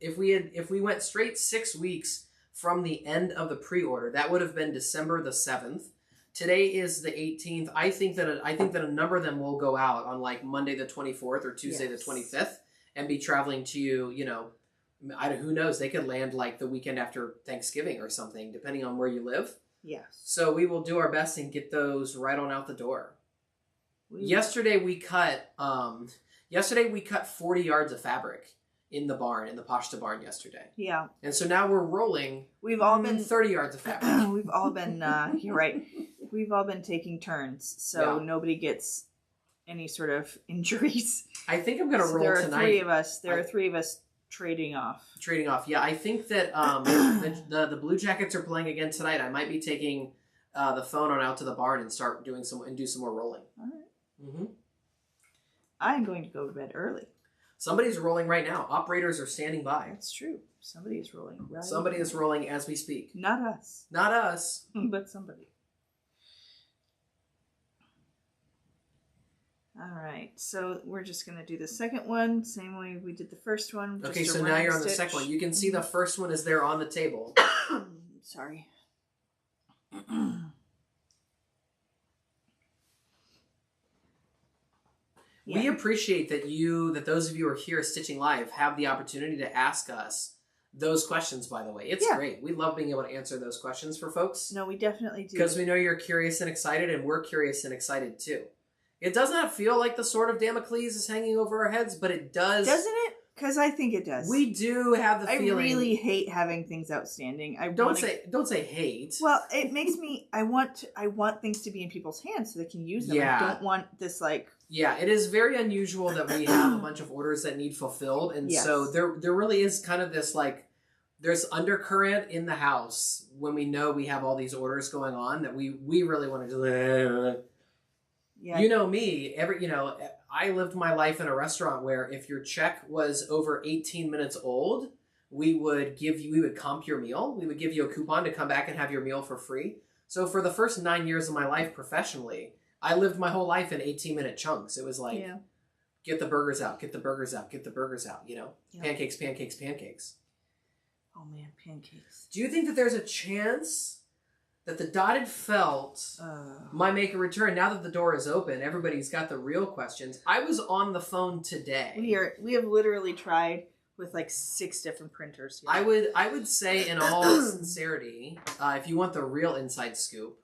if we went straight 6 weeks from the end of the pre-order, that would have been December the 7th. Today is the 18th. I think that a number of them will go out on like Monday the 24th or Tuesday the 25th and be traveling to you, who knows, they could land like the weekend after Thanksgiving or something, depending on where you live. Yes. So we will do our best and get those right on out the door. Yesterday we cut 40 yards of fabric in the barn, in the Pashta barn yesterday. Yeah. And so now we're rolling. We've all been 30 yards of fabric. We've all been you're right. We've all been taking turns, so nobody gets any sort of injuries. I think I'm going to roll tonight. There are three of us trading off. Yeah, I think that the Blue Jackets are playing again tonight. I might be taking the phone on out to the barn and start do some more rolling. All right. I'm going to go to bed early. Somebody's rolling right now. Operators are standing by. That's true. Somebody is rolling. Right. Somebody is rolling as we speak. Not us. Not us. But somebody. All right. So we're just going to do the second one. Same way we did the first one. Okay, so now you're on the second one. You can see the first one is there on the table. Sorry. We appreciate that those of you who are here Stitching Live have the opportunity to ask us those questions, by the way. It's great. We love being able to answer those questions for folks. No, we definitely do. Because we know you're curious and excited, and we're curious and excited too. It does not feel like the sword of Damocles is hanging over our heads, but it does. Doesn't it? Because I think it does. We do have the feeling. I really hate having things outstanding. Don't say hate. Well, it makes me. I want things to be in people's hands so they can use them. Yeah. I don't want this like. Yeah, it is very unusual that we have a bunch of orders that need fulfilled, and so there really is kind of this like there's undercurrent in the house when we know we have all these orders going on that we really want to do. Yeah. You know me, I lived my life in a restaurant where if your check was over 18 minutes old, we would comp your meal. We would give you a coupon to come back and have your meal for free. So for the first 9 years of my life professionally, I lived my whole life in 18-minute chunks. It was like, get the burgers out, get the burgers out, get the burgers out, Pancakes, pancakes, pancakes. Oh man, pancakes. Do you think that there's a chance that the dotted felt might make a return now that the door is open? Everybody's got the real questions. I was on the phone today. We have literally tried with like 6 different printers. I would say in all sincerity, if you want the real inside scoop,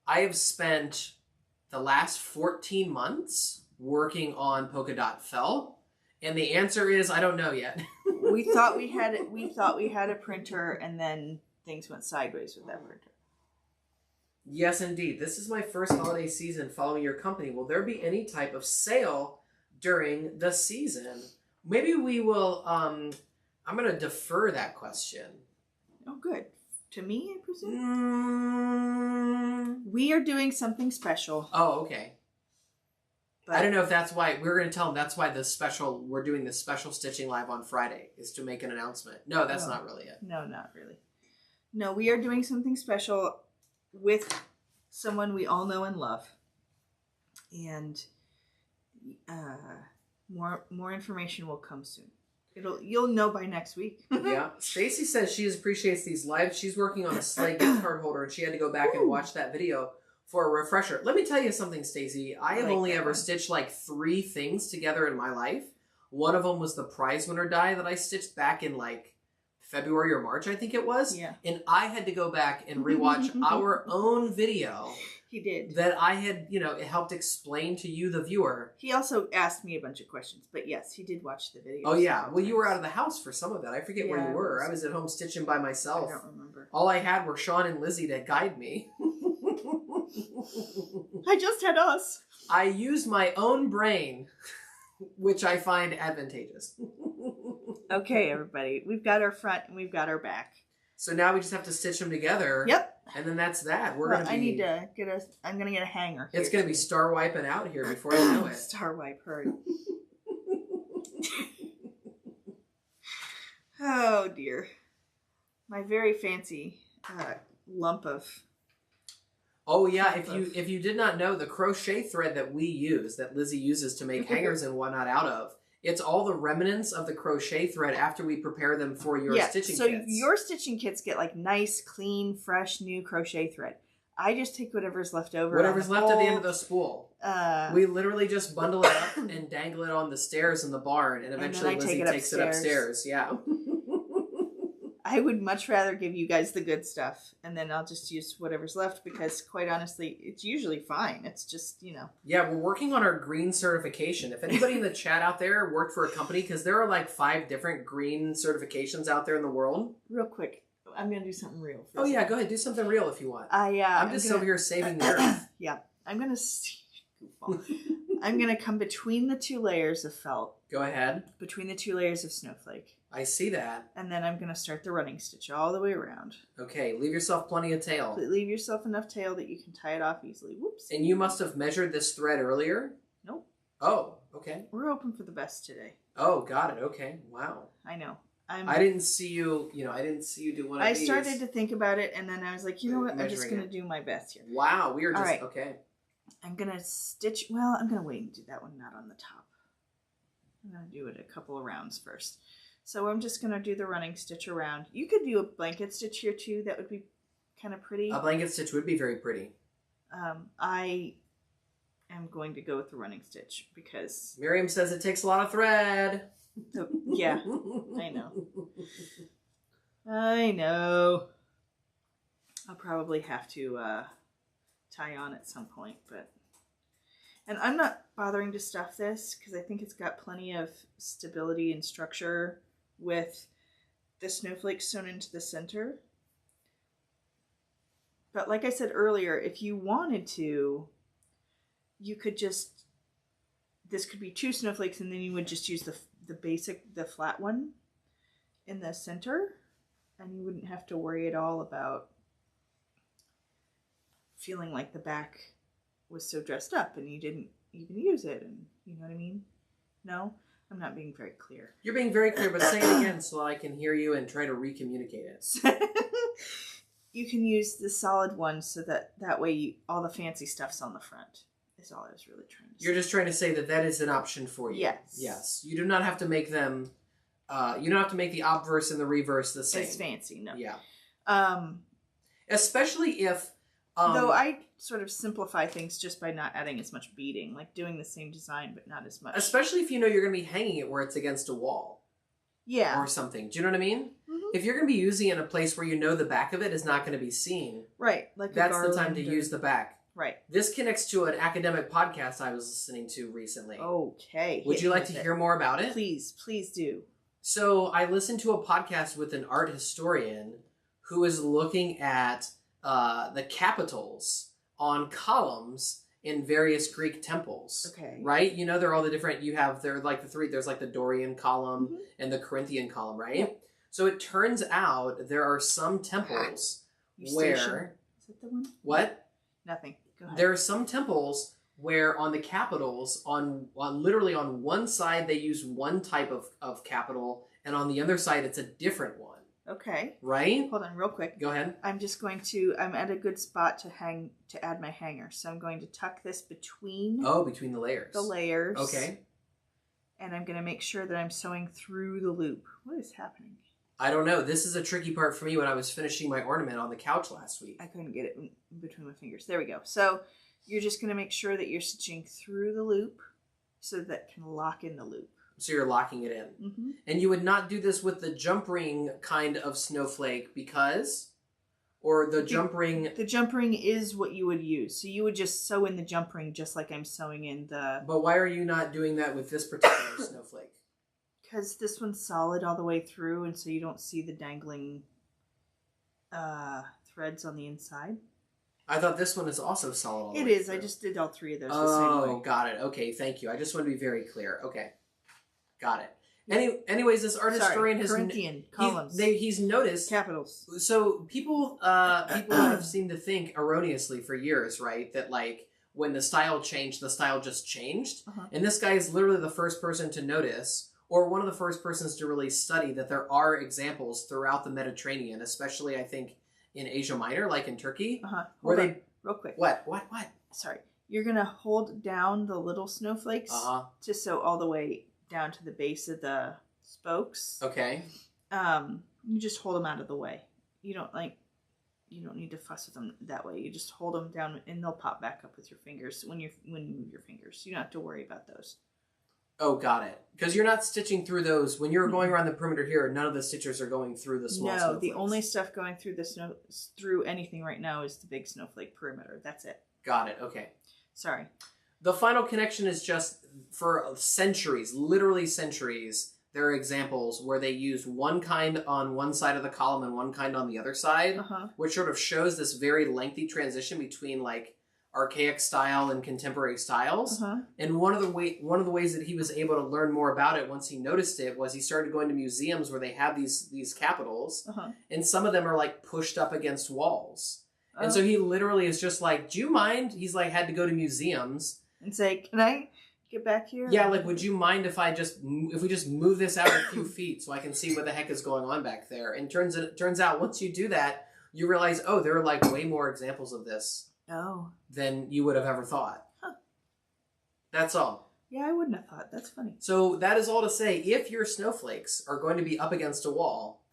I have spent the last 14 months working on polka dot felt, and the answer is I don't know yet. we thought we had a printer, and then things went sideways with that printer. Yes, indeed. This is my first holiday season following your company. Will there be any type of sale during the season? Maybe we will. I'm going to defer that question. Oh, good. To me, I presume? We are doing something special. Oh, okay. But I don't know if that's why. We're going to tell them that's why we're doing this special Stitching Live on Friday, is to make an announcement. No, that's not really it. No, not really. No, we are doing something special with someone we all know and love. And more information will come soon. You'll know by next week. Yeah. Stacy says she appreciates these lives. She's working on a Slay gift card holder, and she had to go back and watch that video for a refresher. Let me tell you something, Stacy. I have only ever stitched like 3 things together in my life. One of them was the prize winner die that I stitched back in like February or March, I think it was. Yeah. And I had to go back and rewatch our own video. He did. That I had, it helped explain to you, the viewer. He also asked me a bunch of questions, but yes, he did watch the video. Oh, yeah. Well, you were out of the house for some of it. I forget where you were. I was at home stitching by myself. I don't remember. All I had were Sean and Lizzie to guide me. I just had us. I used my own brain, which I find advantageous. Okay, everybody. We've got our front and we've got our back. So now we just have to stitch them together. Yep. And then that's that. I need to get I'm going to get a hanger. It's going to be star wiping out here before you know it. Star wipe, heard. Oh, dear. My very fancy lump of... Oh, yeah. If you did not know, the crochet thread that we use, that Lizzie uses to make hangers and whatnot out of, it's all the remnants of the crochet thread after we prepare them for your stitching kits. So your stitching kits get like nice, clean, fresh, new crochet thread. I just take whatever's left over. Whatever's left at the end of the spool. We literally just bundle it up and dangle it on the stairs in the barn, and eventually Lizzie takes it upstairs. Yeah. I would much rather give you guys the good stuff, and then I'll just use whatever's left, because quite honestly, it's usually fine. It's just, Yeah, we're working on our green certification. If anybody in the chat out there worked for a company, because there are like 5 different green certifications out there in the world. Real quick, I'm going to do something real. Oh yeah, go ahead. Do something real if you want. I'm just over here saving the earth. Yeah, I'm going to come between the 2 layers of felt. Go ahead. Between the 2 layers of snowflake. I see that. And then I'm going to start the running stitch all the way around. Okay, leave yourself plenty of tail. Leave yourself enough tail that you can tie it off easily. Whoops. And you must have measured this thread earlier? Nope. Oh, okay. We're hoping for the best today. Oh, got it. Okay. Wow. I know. I didn't see you, I didn't see you do one of these. I started to think about it, and then I was like, you know what? I'm just going to do my best here. Wow. We are just, right. Okay. I'm going to stitch, well, I'm going to wait and do that one, not on the top. I'm going to do it a couple of rounds first. So I'm just going to do the running stitch around. You could do a blanket stitch here too. That would be kind of pretty. A blanket stitch would be very pretty. I am going to go with the running stitch because... Miriam says it takes a lot of thread. Yeah, I know. I know. I'll probably have to tie on at some point, but... And I'm not bothering to stuff this because I think it's got plenty of stability and structure with the snowflakes sewn into the center. But like I said earlier, if you wanted to, you could just, this could be 2 snowflakes and then you would just use the basic, the flat one in the center, and you wouldn't have to worry at all about feeling like the back was so dressed up and you didn't even use it, and you know what I mean? No? I'm not being very clear. You're being very clear, but say it again so I can hear you and try to recommunicate it. You can use the solid one so that way all the fancy stuff's on the front. Is all I was really trying to say. You're just trying to say that is an option for you. Yes. Yes. You do not have to make them, you don't have to make the obverse and the reverse the same. It's fancy, no. Yeah. Especially if... though I sort of simplify things just by not adding as much beading, like doing the same design but not as much. Especially if you know you're going to be hanging it where it's against a wall. Yeah. Or something. Do you know what I mean? Mm-hmm. If you're going to be using it in a place where you know the back of it is not going to be seen. Right. Like that's the time to use the back. Right. This connects to an academic podcast I was listening to recently. Okay. Would you like to hear more about it? Please do. So I listened to a podcast with an art historian who is looking at the capitals on columns in various Greek temples. Okay. Right? You know, they're all the different, they're like the 3, there's like the Dorian column and the Corinthian column, right? Yep. So it turns out there are some temples where... Is that the one? What? Nothing. Go ahead. There are some temples where on the capitals, literally on one side they use one type of capital, and on the other side it's a different one. Okay. Right? Hold on real quick. Go ahead. I'm at a good spot to add my hanger. So I'm going to tuck this between... Oh, between the layers. The layers. Okay. And I'm going to make sure that I'm sewing through the loop. What is happening? I don't know. This is a tricky part for me when I was finishing my ornament on the couch last week. I couldn't get it in between my fingers. There we go. So you're just going to make sure that you're stitching through the loop so that can lock in the loop. So you're locking it in. Mm-hmm. And you would not do this with the jump ring kind of snowflake because... Or the jump ring... The jump ring is what you would use. So you would just sew in the jump ring just like I'm sewing in the... But why are you not doing that with this particular snowflake? Because this one's solid all the way through, and so you don't see the dangling threads on the inside. I thought this one is also solid all the way It is. through. I just did all three of those the same way. Oh, got it. Okay, thank you. I just want to be very clear. Okay. Got it. Anyways, this art historian has Corinthian columns. He's noticed Capitals. So people have seemed to think erroneously for years, right, that like when the style changed, the style just changed. And this guy is literally the first person to notice, or one of the first persons to really study that there are examples throughout the Mediterranean, especially I think in Asia Minor, like in Turkey, where they real quick. What? Sorry, you're gonna hold down the little snowflakes to sew all the way down to the base of the spokes. Okay. You just hold them out of the way. You don't need to fuss with them that way. You just hold them down and they'll pop back up with your fingers when you move your fingers. You don't have to worry about those. Oh, got it. Because you're not stitching through those when you're going around the perimeter here. None of the stitchers are going through the small snowflakes. The only stuff going through anything right now is the big snowflake perimeter. That's it. Got it. Okay. Sorry. The final connection is just for centuries, literally centuries. There are examples where they use one kind on one side of the column and one kind on the other side, which sort of shows this very lengthy transition between like archaic style and contemporary styles. And one of the ways that he was able to learn more about it once he noticed it was he started going to museums where they have these capitals, and some of them are like pushed up against walls. And so he literally is just like, do you mind? He's like had to go to museums and say, can I get back here? Yeah, like, would you mind if we just move this out a few feet so I can see what the heck is going on back there? And turns out once you do that, you realize, oh, there are like way more examples of this than you would have ever thought. That's all. Yeah, I wouldn't have thought. That's funny. So that is all to say, if your snowflakes are going to be up against a wall,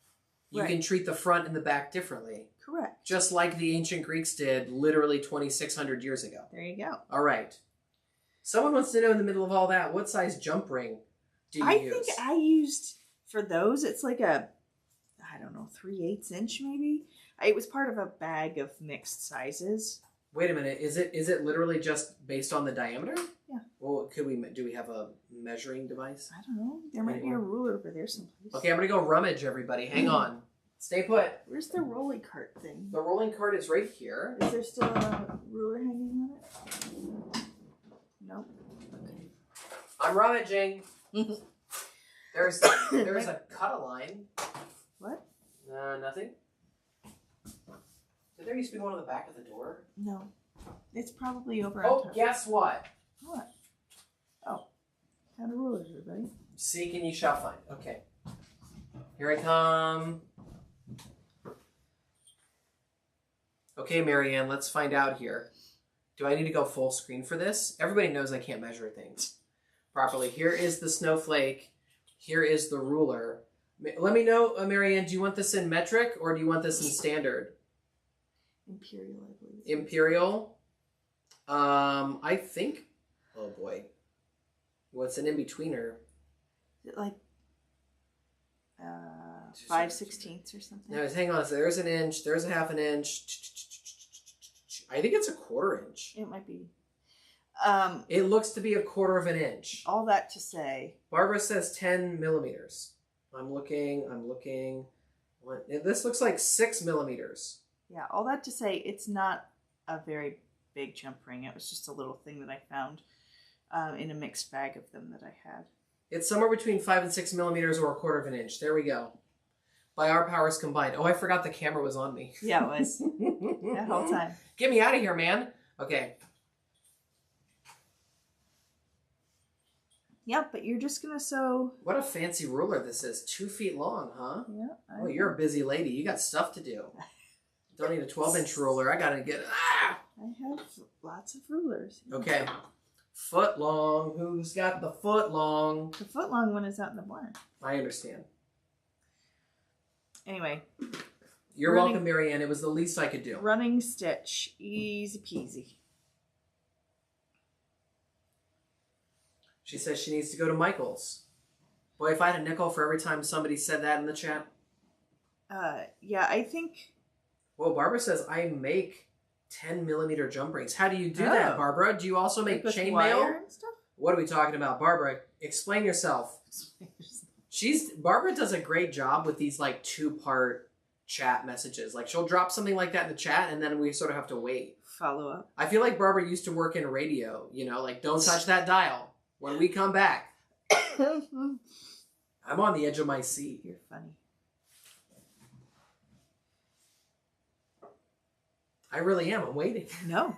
you can treat the front and the back differently. Correct. Just like the ancient Greeks did literally 2,600 years ago. There you go. All right. Someone wants to know in the middle of all that, what size jump ring do you use? I think I used, for those, it's like a, I don't know, 3/8 inch maybe? It was part of a bag of mixed sizes. Wait a minute, is it literally just based on the diameter? Yeah. Well, do we have a measuring device? I don't know. There might be a ruler over there someplace. Okay, I'm going to go rummage, everybody. Hang on. Stay put. Where's the rolling cart thing? The rolling cart is right here. Is there still a ruler hanging on it? No. Okay. I'm rummaging. There's a cut-a-line. What? Nothing. Did there used to be one on the back of the door? No. It's probably over on top. Oh, guess what? What? Oh. Found a ruler, everybody. Seek and you shall find. Okay. Here I come. Okay, Marianne, let's find out here. Do I need to go full screen for this? Everybody knows I can't measure things properly. Here is the snowflake. Here is the ruler. Let me know, Marianne, do you want this in metric or do you want this in standard? Imperial, I believe. Imperial. I think, oh boy. What's an in-betweener? Is it like 5/16 or something? No, hang on. So there's an inch. There's a half an inch. I think it's a 1/4 inch. It might be. It looks to be a 1/4 of an inch. All that to say. Barbara says 10 millimeters. I'm looking. This looks like 6 millimeters. Yeah, all that to say, it's not a very big jump ring. It was just a little thing that I found in a mixed bag of them that I had. It's somewhere between 5 and 6 millimeters or a 1/4 of an inch. There we go. By our powers combined. Oh, I forgot the camera was on me. Yeah, it was. That whole time. Get me out of here, man. Okay. Yeah, but you're just going to sew... What a fancy ruler this is. 2 feet long, huh? Yeah. Oh, you're a busy lady. You got stuff to do. Don't need a 12-inch ruler. I got to get... Ah! I have lots of rulers. Okay. Foot long. Who's got the foot long? The foot long one is out in the barn. I understand. Anyway. You're welcome, Marianne. It was the least I could do. Running stitch. Easy peasy. She says she needs to go to Michael's. Boy, if I had a nickel for every time somebody said that in the chat. Yeah, I think... Well, Barbara says, I make 10mm jump rings. How do you do that, Barbara? Do you also make chainmail? And stuff? What are we talking about? Barbara, explain yourself. Barbara does a great job with these like 2-part chat messages. Like she'll drop something like that in the chat and then we sort of have to wait. Follow up. I feel like Barbara used to work in radio, you know, like don't touch that dial when we come back. I'm on the edge of my seat. You're funny. I really am. I'm waiting. No.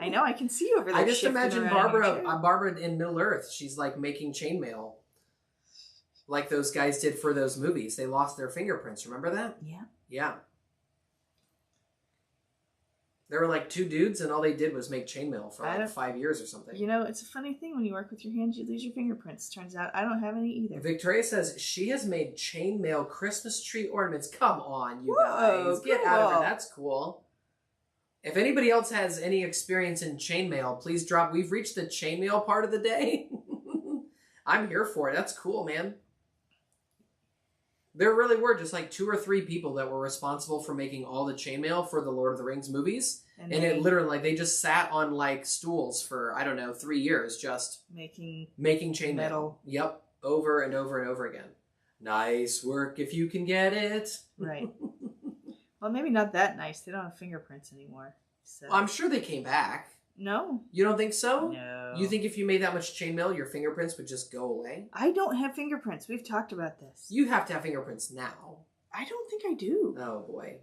I know. I can see you over there. I just imagine Barbara in Middle Earth. She's like making chainmail. Like those guys did for those movies. They lost their fingerprints. Remember that? Yeah. Yeah. There were like 2 dudes and all they did was make chainmail for like 5 years or something. You know, it's a funny thing when you work with your hands, you lose your fingerprints. Turns out I don't have any either. Victoria says she has made chainmail Christmas tree ornaments. Come on, you guys. Get out of it. That's cool. If anybody else has any experience in chainmail, please drop. We've reached the chainmail part of the day. I'm here for it. That's cool, man. There really were just like 2 or 3 people that were responsible for making all the chainmail for the Lord of the Rings movies. And it literally, like, they just sat on like stools for, I don't know, 3 years just making chainmail. Metal. Yep. Over and over and over again. Nice work if you can get it. Right. Well, maybe not that nice. They don't have fingerprints anymore. So. I'm sure they came back. No. You don't think so? No. You think if you made that much chainmail, your fingerprints would just go away? I don't have fingerprints. We've talked about this. You have to have fingerprints now. I don't think I do. Oh, boy.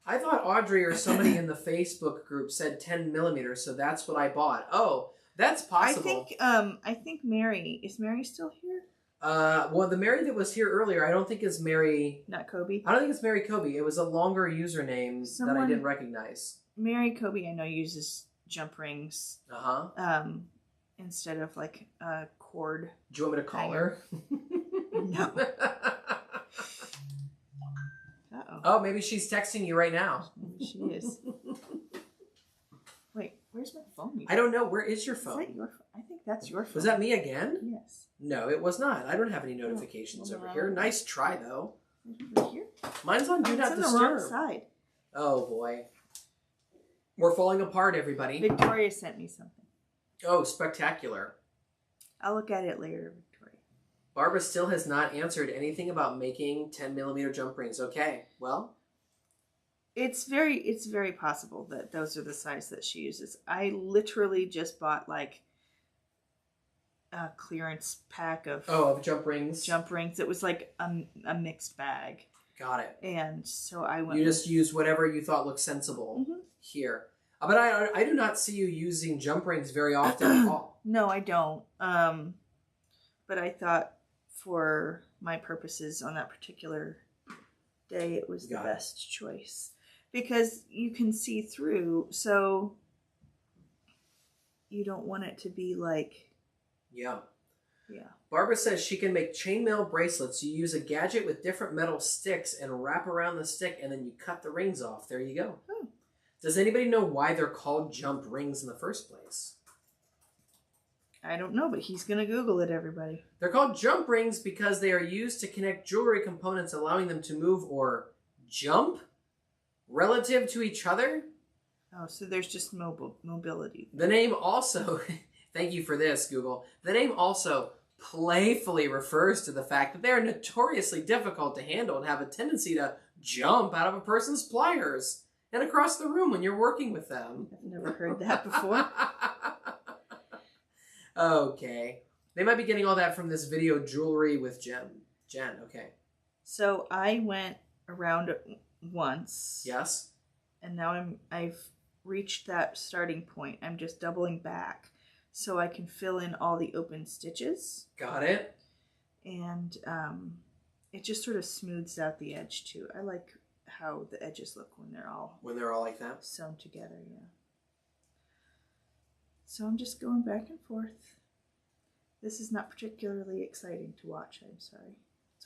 I thought Audrey or somebody in the Facebook group said 10mm, so that's what I bought. Oh, that's possible. I think Mary... Is Mary still here? Well, the Mary that was here earlier, I don't think is Mary... Not Kobe? I don't think it's Mary Kobe. It was a longer username that I didn't recognize. Mary Kobe, I know, uses jump rings. Uh-huh. Instead of, like, a cord. Do you want me to call her? No. Uh-oh. Oh, maybe she's texting you right now. Maybe she is. Wait, where's my phone? I don't know. Where is your phone? Is that your phone? I think that's your phone. Was that me again? Yes. No, it was not. I don't have any notifications over here. Nice try, though. Over here? Mine's on Do Not Disturb. It's on the wrong side. Oh, boy. We're falling apart, everybody. Victoria sent me something. Oh, spectacular. I'll look at it later, Victoria. Barbara still has not answered anything about making 10mm jump rings. Okay, well. It's very possible that those are the size that she uses. I literally just bought like a clearance pack of jump rings. Jump rings. It was like a mixed bag. Got it. And so I went. You just used whatever you thought looked sensible here. But I do not see you using jump rings very often at all. No, I don't. But I thought for my purposes on that particular day, it was the best choice. Because you can see through, so you don't want it to be like... Yeah. Yeah. Barbara says she can make chainmail bracelets. You use a gadget with different metal sticks and wrap around the stick, and then you cut the rings off. There you go. Oh. Does anybody know why they're called jump rings in the first place? I don't know, but he's going to Google it, everybody. They're called jump rings because they are used to connect jewelry components, allowing them to move or jump relative to each other. Oh, so there's just mobility. The name also, thank you for this, Google. The name also playfully refers to the fact that they are notoriously difficult to handle and have a tendency to jump out of a person's pliers and across the room when you're working with them. I've never heard that before. Okay. They might be getting all that from this video, Jewelry with Jen, okay. So I went around once. Yes. And now I've reached that starting point. I'm just doubling back so I can fill in all the open stitches. Got it. And it just sort of smooths out the edge too. I like how the edges look when they're all like that, sewn together. Yeah. So I'm just going back and forth. This is not particularly exciting to watch. I'm sorry.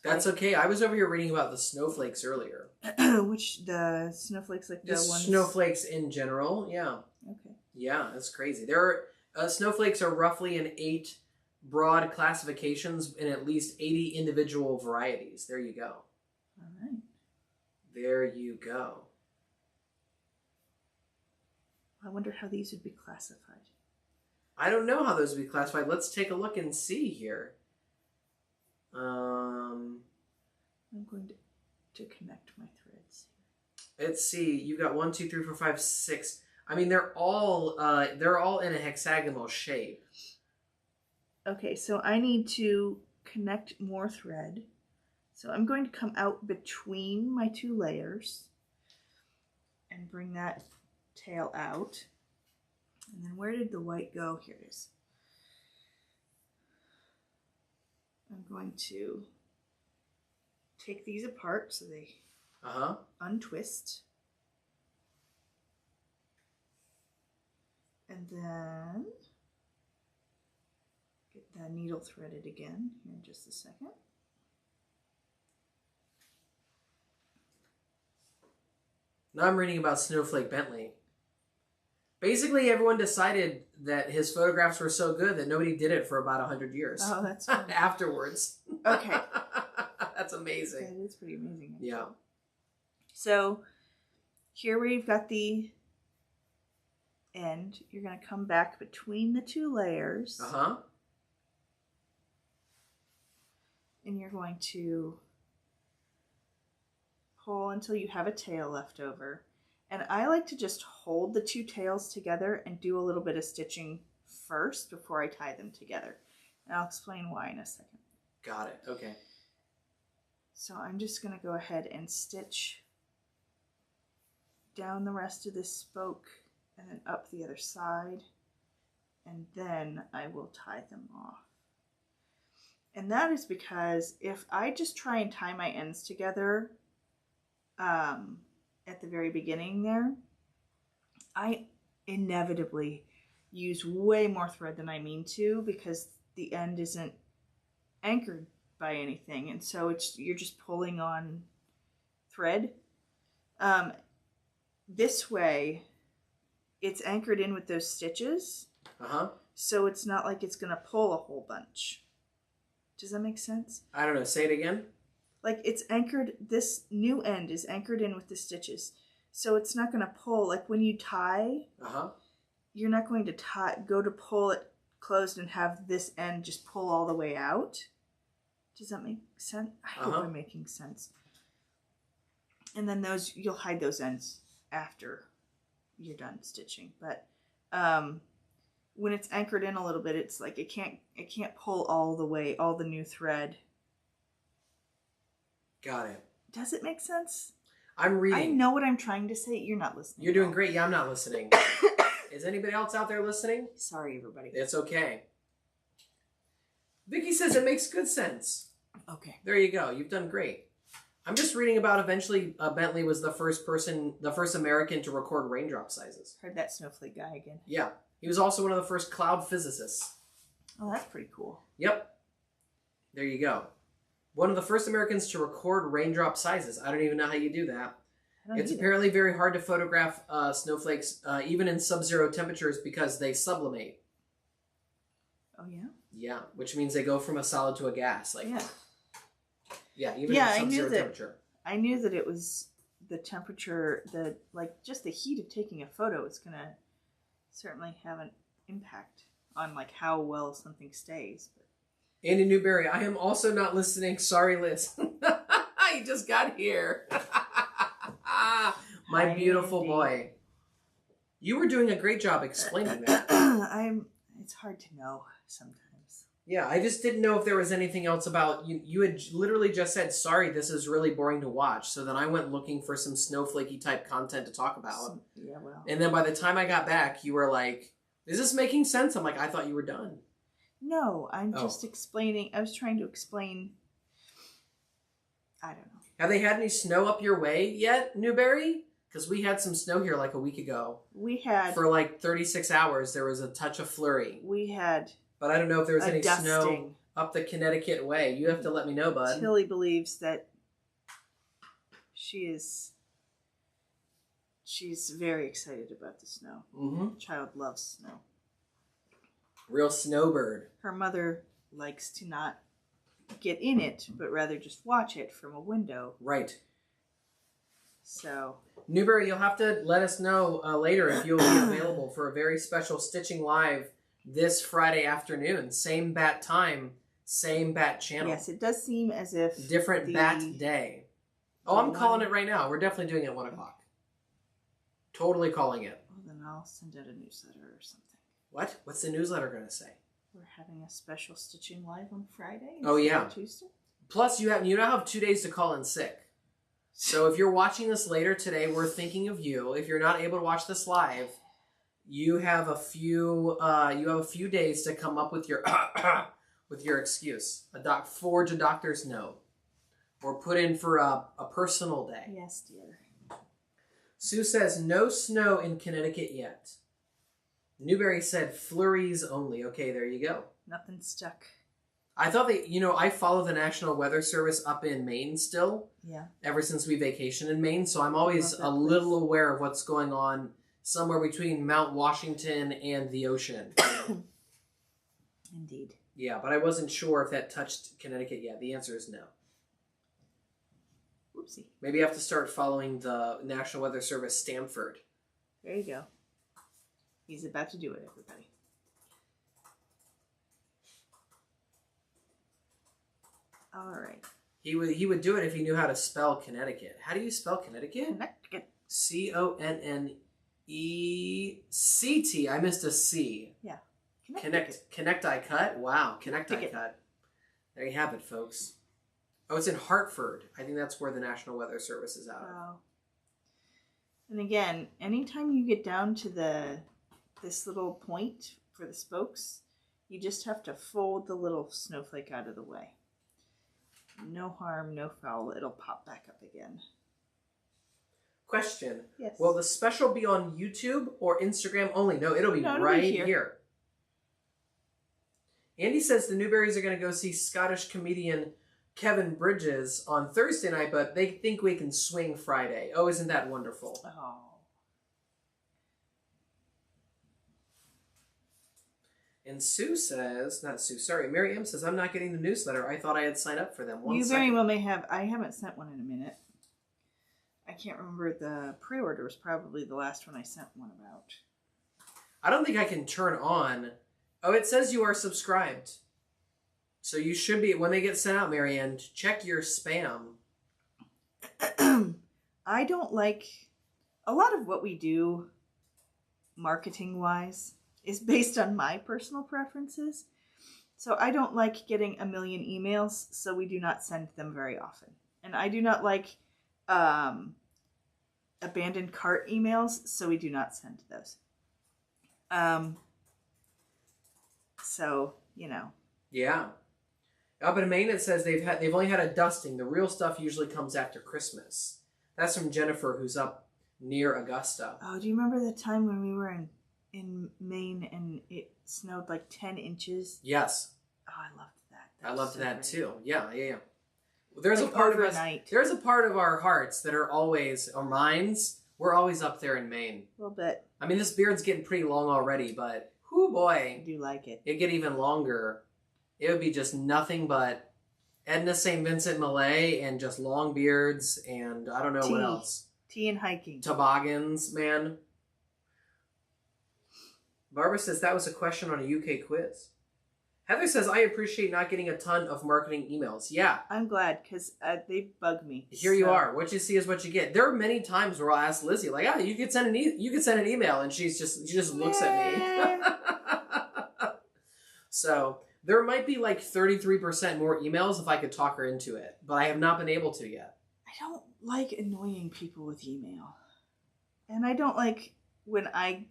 That's okay. I was over here reading about the snowflakes earlier. Which the snowflakes, like the ones? Snowflakes in general, yeah. Okay. Yeah, that's crazy. Snowflakes are roughly an 8 broad classifications in at least 80 individual varieties. There you go. All right. There you go. I wonder how these would be classified. I don't know how those would be classified. Let's take a look and see here. I'm going to connect my threads. Let's see. You got 1, 2, 3, 4, 5, 6. I mean, they're all in a hexagonal shape. Okay, so I need to connect more thread. So I'm going to come out between my 2 layers and bring that tail out. And then where did the white go? Here it is. I'm going to take these apart so they untwist. And then get that needle threaded again here in just a second. Now I'm reading about Snowflake Bentley. Basically, everyone decided that his photographs were so good that nobody did it for about 100 years. Oh, that's funny. Afterwards. Okay. That's amazing. That is pretty amazing. Actually. Yeah. So here where you've got the end, you're going to come back between the 2 layers. And you're going to pull until you have a tail left over. And I like to just hold the 2 tails together and do a little bit of stitching first before I tie them together. And I'll explain why in a second. Got it. Okay. So I'm just going to go ahead and stitch down the rest of this spoke and then up the other side. And then I will tie them off. And that is because if I just try and tie my ends together, at the very beginning there, I inevitably use way more thread than I mean to because the end isn't anchored by anything, and so you're just pulling on thread. This way, it's anchored in with those stitches, so it's not like it's gonna pull a whole bunch. Does that make sense? I don't know. Say it again. Like it's anchored, this new end is anchored in with the stitches. So it's not going to pull. Like when you tie, you're not going to go to pull it closed and have this end just pull all the way out. Does that make sense? I hope I'm making sense. And then you'll hide those ends after you're done stitching. But when it's anchored in a little bit, it's like it can't pull all the way, all the new thread. Got it. Does it make sense? I'm reading. I know what I'm trying to say. You're not listening. You're doing great. Yeah, I'm not listening. Is anybody else out there listening? Sorry, everybody. It's okay. Vicky says it makes good sense. Okay. There you go. You've done great. I'm just reading about eventually Bentley was the first American to record raindrop sizes. Heard that snowflake guy again. Yeah. He was also one of the first cloud physicists. Oh, that's pretty cool. Yep. There you go. One of the first Americans to record raindrop sizes. I don't even know how you do that. It's apparently very hard to photograph snowflakes, even in sub-zero temperatures, because they sublimate. Oh, yeah? Yeah, which means they go from a solid to a gas. Like, yeah, even in sub-zero temperature. I knew that it was the temperature, just the heat of taking a photo is going to certainly have an impact on, like, how well something stays. But. Andy Newberry, I am also not listening. Sorry, Liz. You just got here. My beautiful boy. You were doing a great job explaining that. It's hard to know sometimes. Yeah, I just didn't know if there was anything else about you. You had literally just said, sorry, this is really boring to watch. So then I went looking for some snowflakey type content to talk about. Yeah, well. And then by the time I got back, you were like, is this making sense? I'm like, I thought you were done. No, I'm just explaining. I was trying to explain. I don't know. Have they had any snow up your way yet, Newberry? Because we had some snow here like a week ago. We had. For like 36 hours, there was a touch of flurry. We had. But I don't know if there was any dusting. snow up the Connecticut way. You have to let me know, bud. Tilly believes that she's very excited about the snow. Mm-hmm. The child loves snow. Real snowbird. Her mother likes to not get in it, but rather just watch it from a window. Right. So, Newberry, you'll have to let us know later if you'll be available for a very special Stitching Live this Friday afternoon. Same bat time, same bat channel. yes, it does seem as if... Different bat day. Oh, I'm calling it right now. We're definitely doing it at 1 o'clock. Totally calling it. Well, then I'll send out a newsletter or something. What? What's the newsletter going to say? We're having a special Stitching Live on Friday. Oh, yeah. Tuesday. Plus, you now have 2 days to call in sick. So if you're watching this later today, we're thinking of you. If you're not able to watch this live, you have a few days to come up with your with your excuse. Forge a doctor's note, or put in for a personal day. Yes, dear. Sue says no snow in Connecticut yet. Newberry said flurries only. Okay, there you go. Nothing stuck. I thought I follow the National Weather Service up in Maine still. Yeah. Ever since we vacation in Maine, so I'm always a little aware of what's going on somewhere between Mount Washington and the ocean. Indeed. Yeah, but I wasn't sure if that touched Connecticut yet. The answer is no. Whoopsie. Maybe I have to start following the National Weather Service Stamford. There you go. He's about to do it, everybody. All right. He would do it if he knew how to spell Connecticut. How do you spell Connecticut? Connecticut. Connecect. I missed a C. Yeah. Connect-I-Cut? Wow. Connect-I-Cut. There you have it, folks. Oh, it's in Hartford. I think that's where the National Weather Service is out of. Wow. And again, anytime you get down to this little point for the spokes, you just have to fold the little snowflake out of the way. No harm, no foul. It'll pop back up again. Question. Yes. Will the special be on YouTube or Instagram only? No, it'll be right here. Andy says the Newberries are going to go see Scottish comedian Kevin Bridges on Thursday night, but they think we can swing Friday. Oh, isn't that wonderful? Oh. And Sue says, Mary M says, I'm not getting the newsletter. I thought I had signed up for them. You very well may have. I haven't sent one in a minute. I can't remember. The pre-order was probably the last one I sent one about. I don't think I can turn on. Oh, it says you are subscribed. So you should be, when they get sent out, Mary Ann, check your spam. I don't like, a lot of what we do marketing-wise is based on my personal preferences. So I don't like getting a million emails, so we do not send them very often. And I do not like abandoned cart emails, so we do not send those. So, you know. Yeah. Up in Maine, it says they've only had a dusting. The real stuff usually comes after Christmas. That's from Jennifer, who's up near Augusta. Oh, do you remember the time when we were in Maine and it snowed like 10 inches? Yes. Oh, I loved that. I loved so that great. too. Yeah. There's like a part overnight. of us. There's a part of our hearts that are always, our minds. We're always up there in Maine. A little bit. I mean, this beard's getting pretty long already, but whoo boy, I do like it. it'd get even longer. It would be just nothing but Edna St. Vincent Millay and just long beards and I don't know what else. Tea and hiking. Toboggans, man. Barbara says that was a question on a UK quiz. Heather says, I appreciate not getting a ton of marketing emails. Yeah. I'm glad, because they bug me. Here you are. What you see is what you get. There are many times where I'll ask Lizzie, like, you could send an email, and she just looks at me. So there might be like 33% more emails if I could talk her into it, but I have not been able to yet. I don't like annoying people with email. And I don't like when I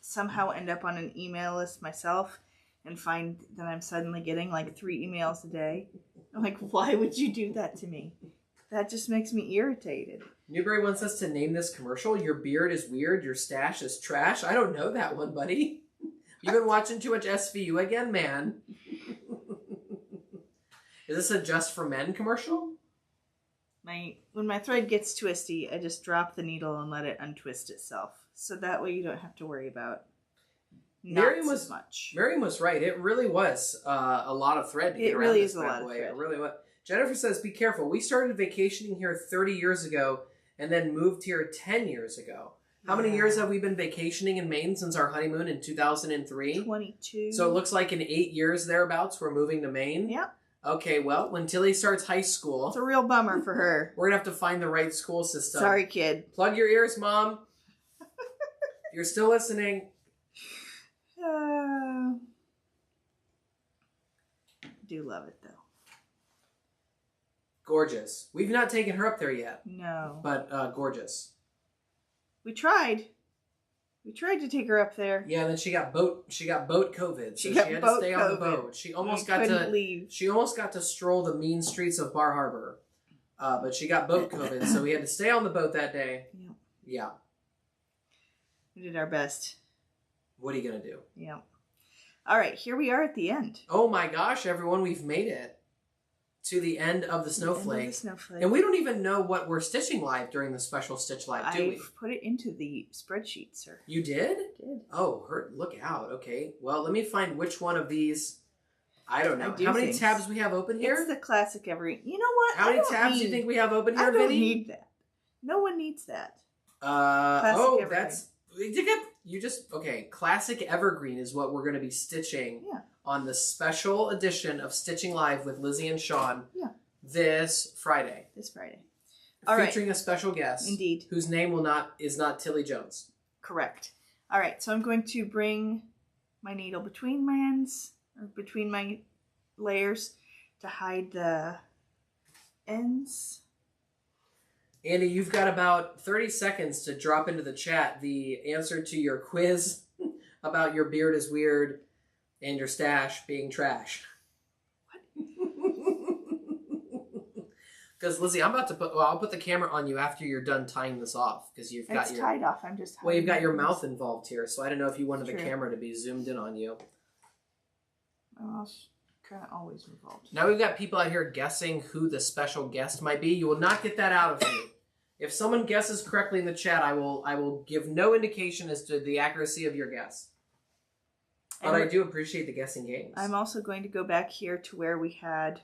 somehow end up on an email list myself and find that I'm suddenly getting like 3 emails a day. I'm like, why would you do that to me? That just makes me irritated. Newberry wants us to name this commercial. Your beard is weird. Your stash is trash. I don't know that one, buddy. You've been watching too much SVU again, man. Is this a Just for Men commercial? When my thread gets twisty, I just drop the needle and let it untwist itself. So that way you don't have to worry about Miriam as much. Miriam was right. It really was a lot of thread to get It around really this is a bad lot of boy. thread. It really was. Jennifer says, be careful. We started vacationing here 30 years ago and then moved here 10 years ago. How many years have we been vacationing in Maine since our honeymoon in 2003? 22. So it looks like in 8 years thereabouts, we're moving to Maine? Yep. Okay, well, when Tilly starts high school... It's a real bummer for her. We're going to have to find the right school system. Sorry, kid. Plug your ears, Mom. You're still listening. Do love it, though. Gorgeous. We've not taken her up there yet. No. But gorgeous. We tried. We tried to take her up there. Yeah, and then she got boat COVID. So she got had boat to stay on the COVID. boat. She almost leave. She almost got to stroll the mean streets of Bar Harbor. But she got boat COVID, so we had to stay on the boat that day. Yep. Yeah. We did our best. What are you going to do? Yeah. All right, here we are at the end. Oh my gosh, everyone, we've made it to the end of the snowflake. Snowflake. And we don't even know what we're stitching live during the special Stitch Live, do we? I've put it into the spreadsheet, sir. You did? I did. Oh, look out. Okay. Well, let me find which one of these. I don't know. How many things. tabs we have open here? It's the classic every... You know what? How many tabs do you think we have open here, I don't Vinny? need that. No one needs that. Oh, that's... You just... Okay, Classic Evergreen is what we're going to be stitching on the special edition of Stitching Live with Lizzie and Sean this Friday. This Friday. All right. Featuring a special guest. Indeed. Whose name is not Tilly Jones. Correct. All right, so I'm going to bring my needle between my ends, or between my layers, to hide the ends. Andy, you've got about 30 seconds to drop into the chat the answer to your quiz about your beard is weird and your stash being trash. Because Lizzie, I'm about to put. Well, I'll put the camera on you after you're done tying this off. Because you've got it's tied off. I'm just. Well, you've got your mouth involved here, so I don't know if you wanted True. the camera to be zoomed in on you. My mouth's kind of always involved. Now we've got people out here guessing who the special guest might be. You will not get that out of me. If someone guesses correctly in the chat, I will give no indication as to the accuracy of your guess. But I do appreciate the guessing games. I'm also going to go back here to where we had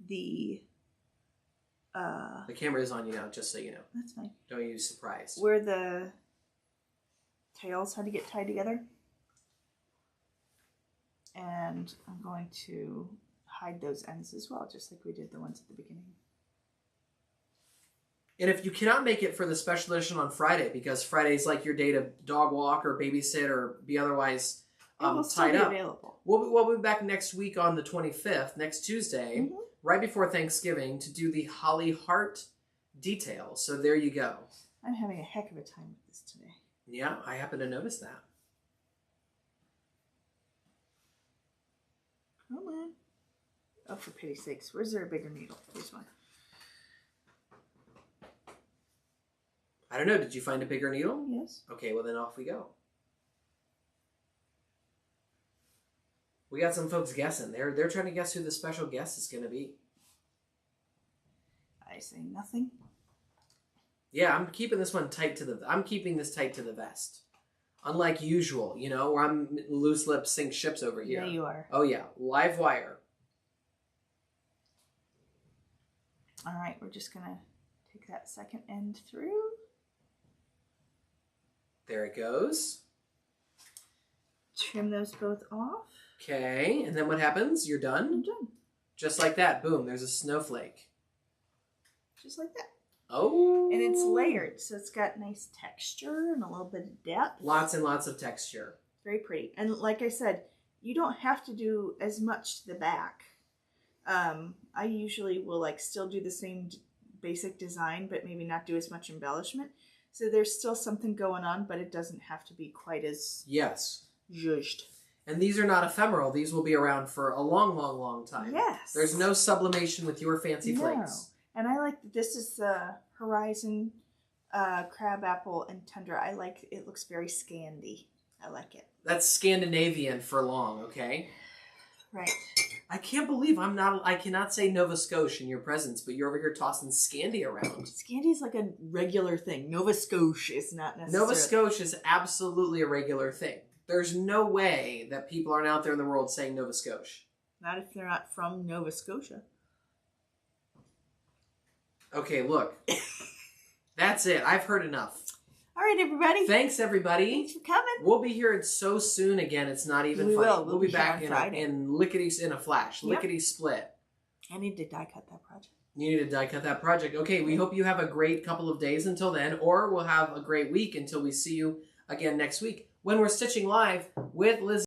the... the camera is on you now, just so you know. That's fine. Don't you be surprised. Where the tails had to get tied together. And I'm going to hide those ends as well, just like we did the ones at the beginning. And if you cannot make it for the special edition on Friday, because Friday's like your day to dog walk or babysit or be otherwise tied up, available. We'll be back next week on the 25th, next Tuesday, right before Thanksgiving, to do the Holly Heart detail. So there you go. I'm having a heck of a time with this today. Yeah, I happen to notice that. Come on. Oh, for pity's sakes. Where's there a bigger needle? Here's one. I don't know. Did you find a bigger needle? Yes. Okay, well then off we go. We got some folks guessing. They're trying to guess who the special guest is going to be. I say nothing. Yeah, I'm keeping this one tight to the... I'm keeping this tight to the vest. Unlike usual, you know, where I'm loose lips sink ships over here. Yeah, you are. Oh yeah, live wire. All right, we're just going to take that second end through. There it goes. Trim those both off. Okay, and then what happens? You're done? I'm done. Just like that. Boom, there's a snowflake. Just like that. Oh. And it's layered, so it's got nice texture and a little bit of depth. Lots and lots of texture. Very pretty. And like I said, you don't have to do as much to the back. I usually will still do the same basic design, but maybe not do as much embellishment. So there's still something going on, but it doesn't have to be quite as zhuzhed. And these are not ephemeral. These will be around for a long, long, long time. Yes. There's no sublimation with your fancy flakes. And I like that this is the Horizon crabapple and tundra. I like it. Looks very Scandi. I like it. That's Scandinavian for long, okay? Right. I can't believe I cannot say Nova Scotia in your presence, but you're over here tossing Scandi around. Scandi is like a regular thing. Nova Scotia is not necessarily. Nova Scotia is absolutely a regular thing. There's no way that people aren't out there in the world saying Nova Scotia. Not if they're not from Nova Scotia. Okay, look. That's it. I've heard enough. All right, everybody. Thanks, everybody. Thanks for coming. We'll be here so soon again. It's not even We funny. will. We'll be back Friday. in a flash. Yep. Lickety split. I need to die cut that project. You need to die cut that project. Okay, we hope you have a great couple of days until then, or we'll have a great week until we see you again next week when we're stitching live with Lizzie.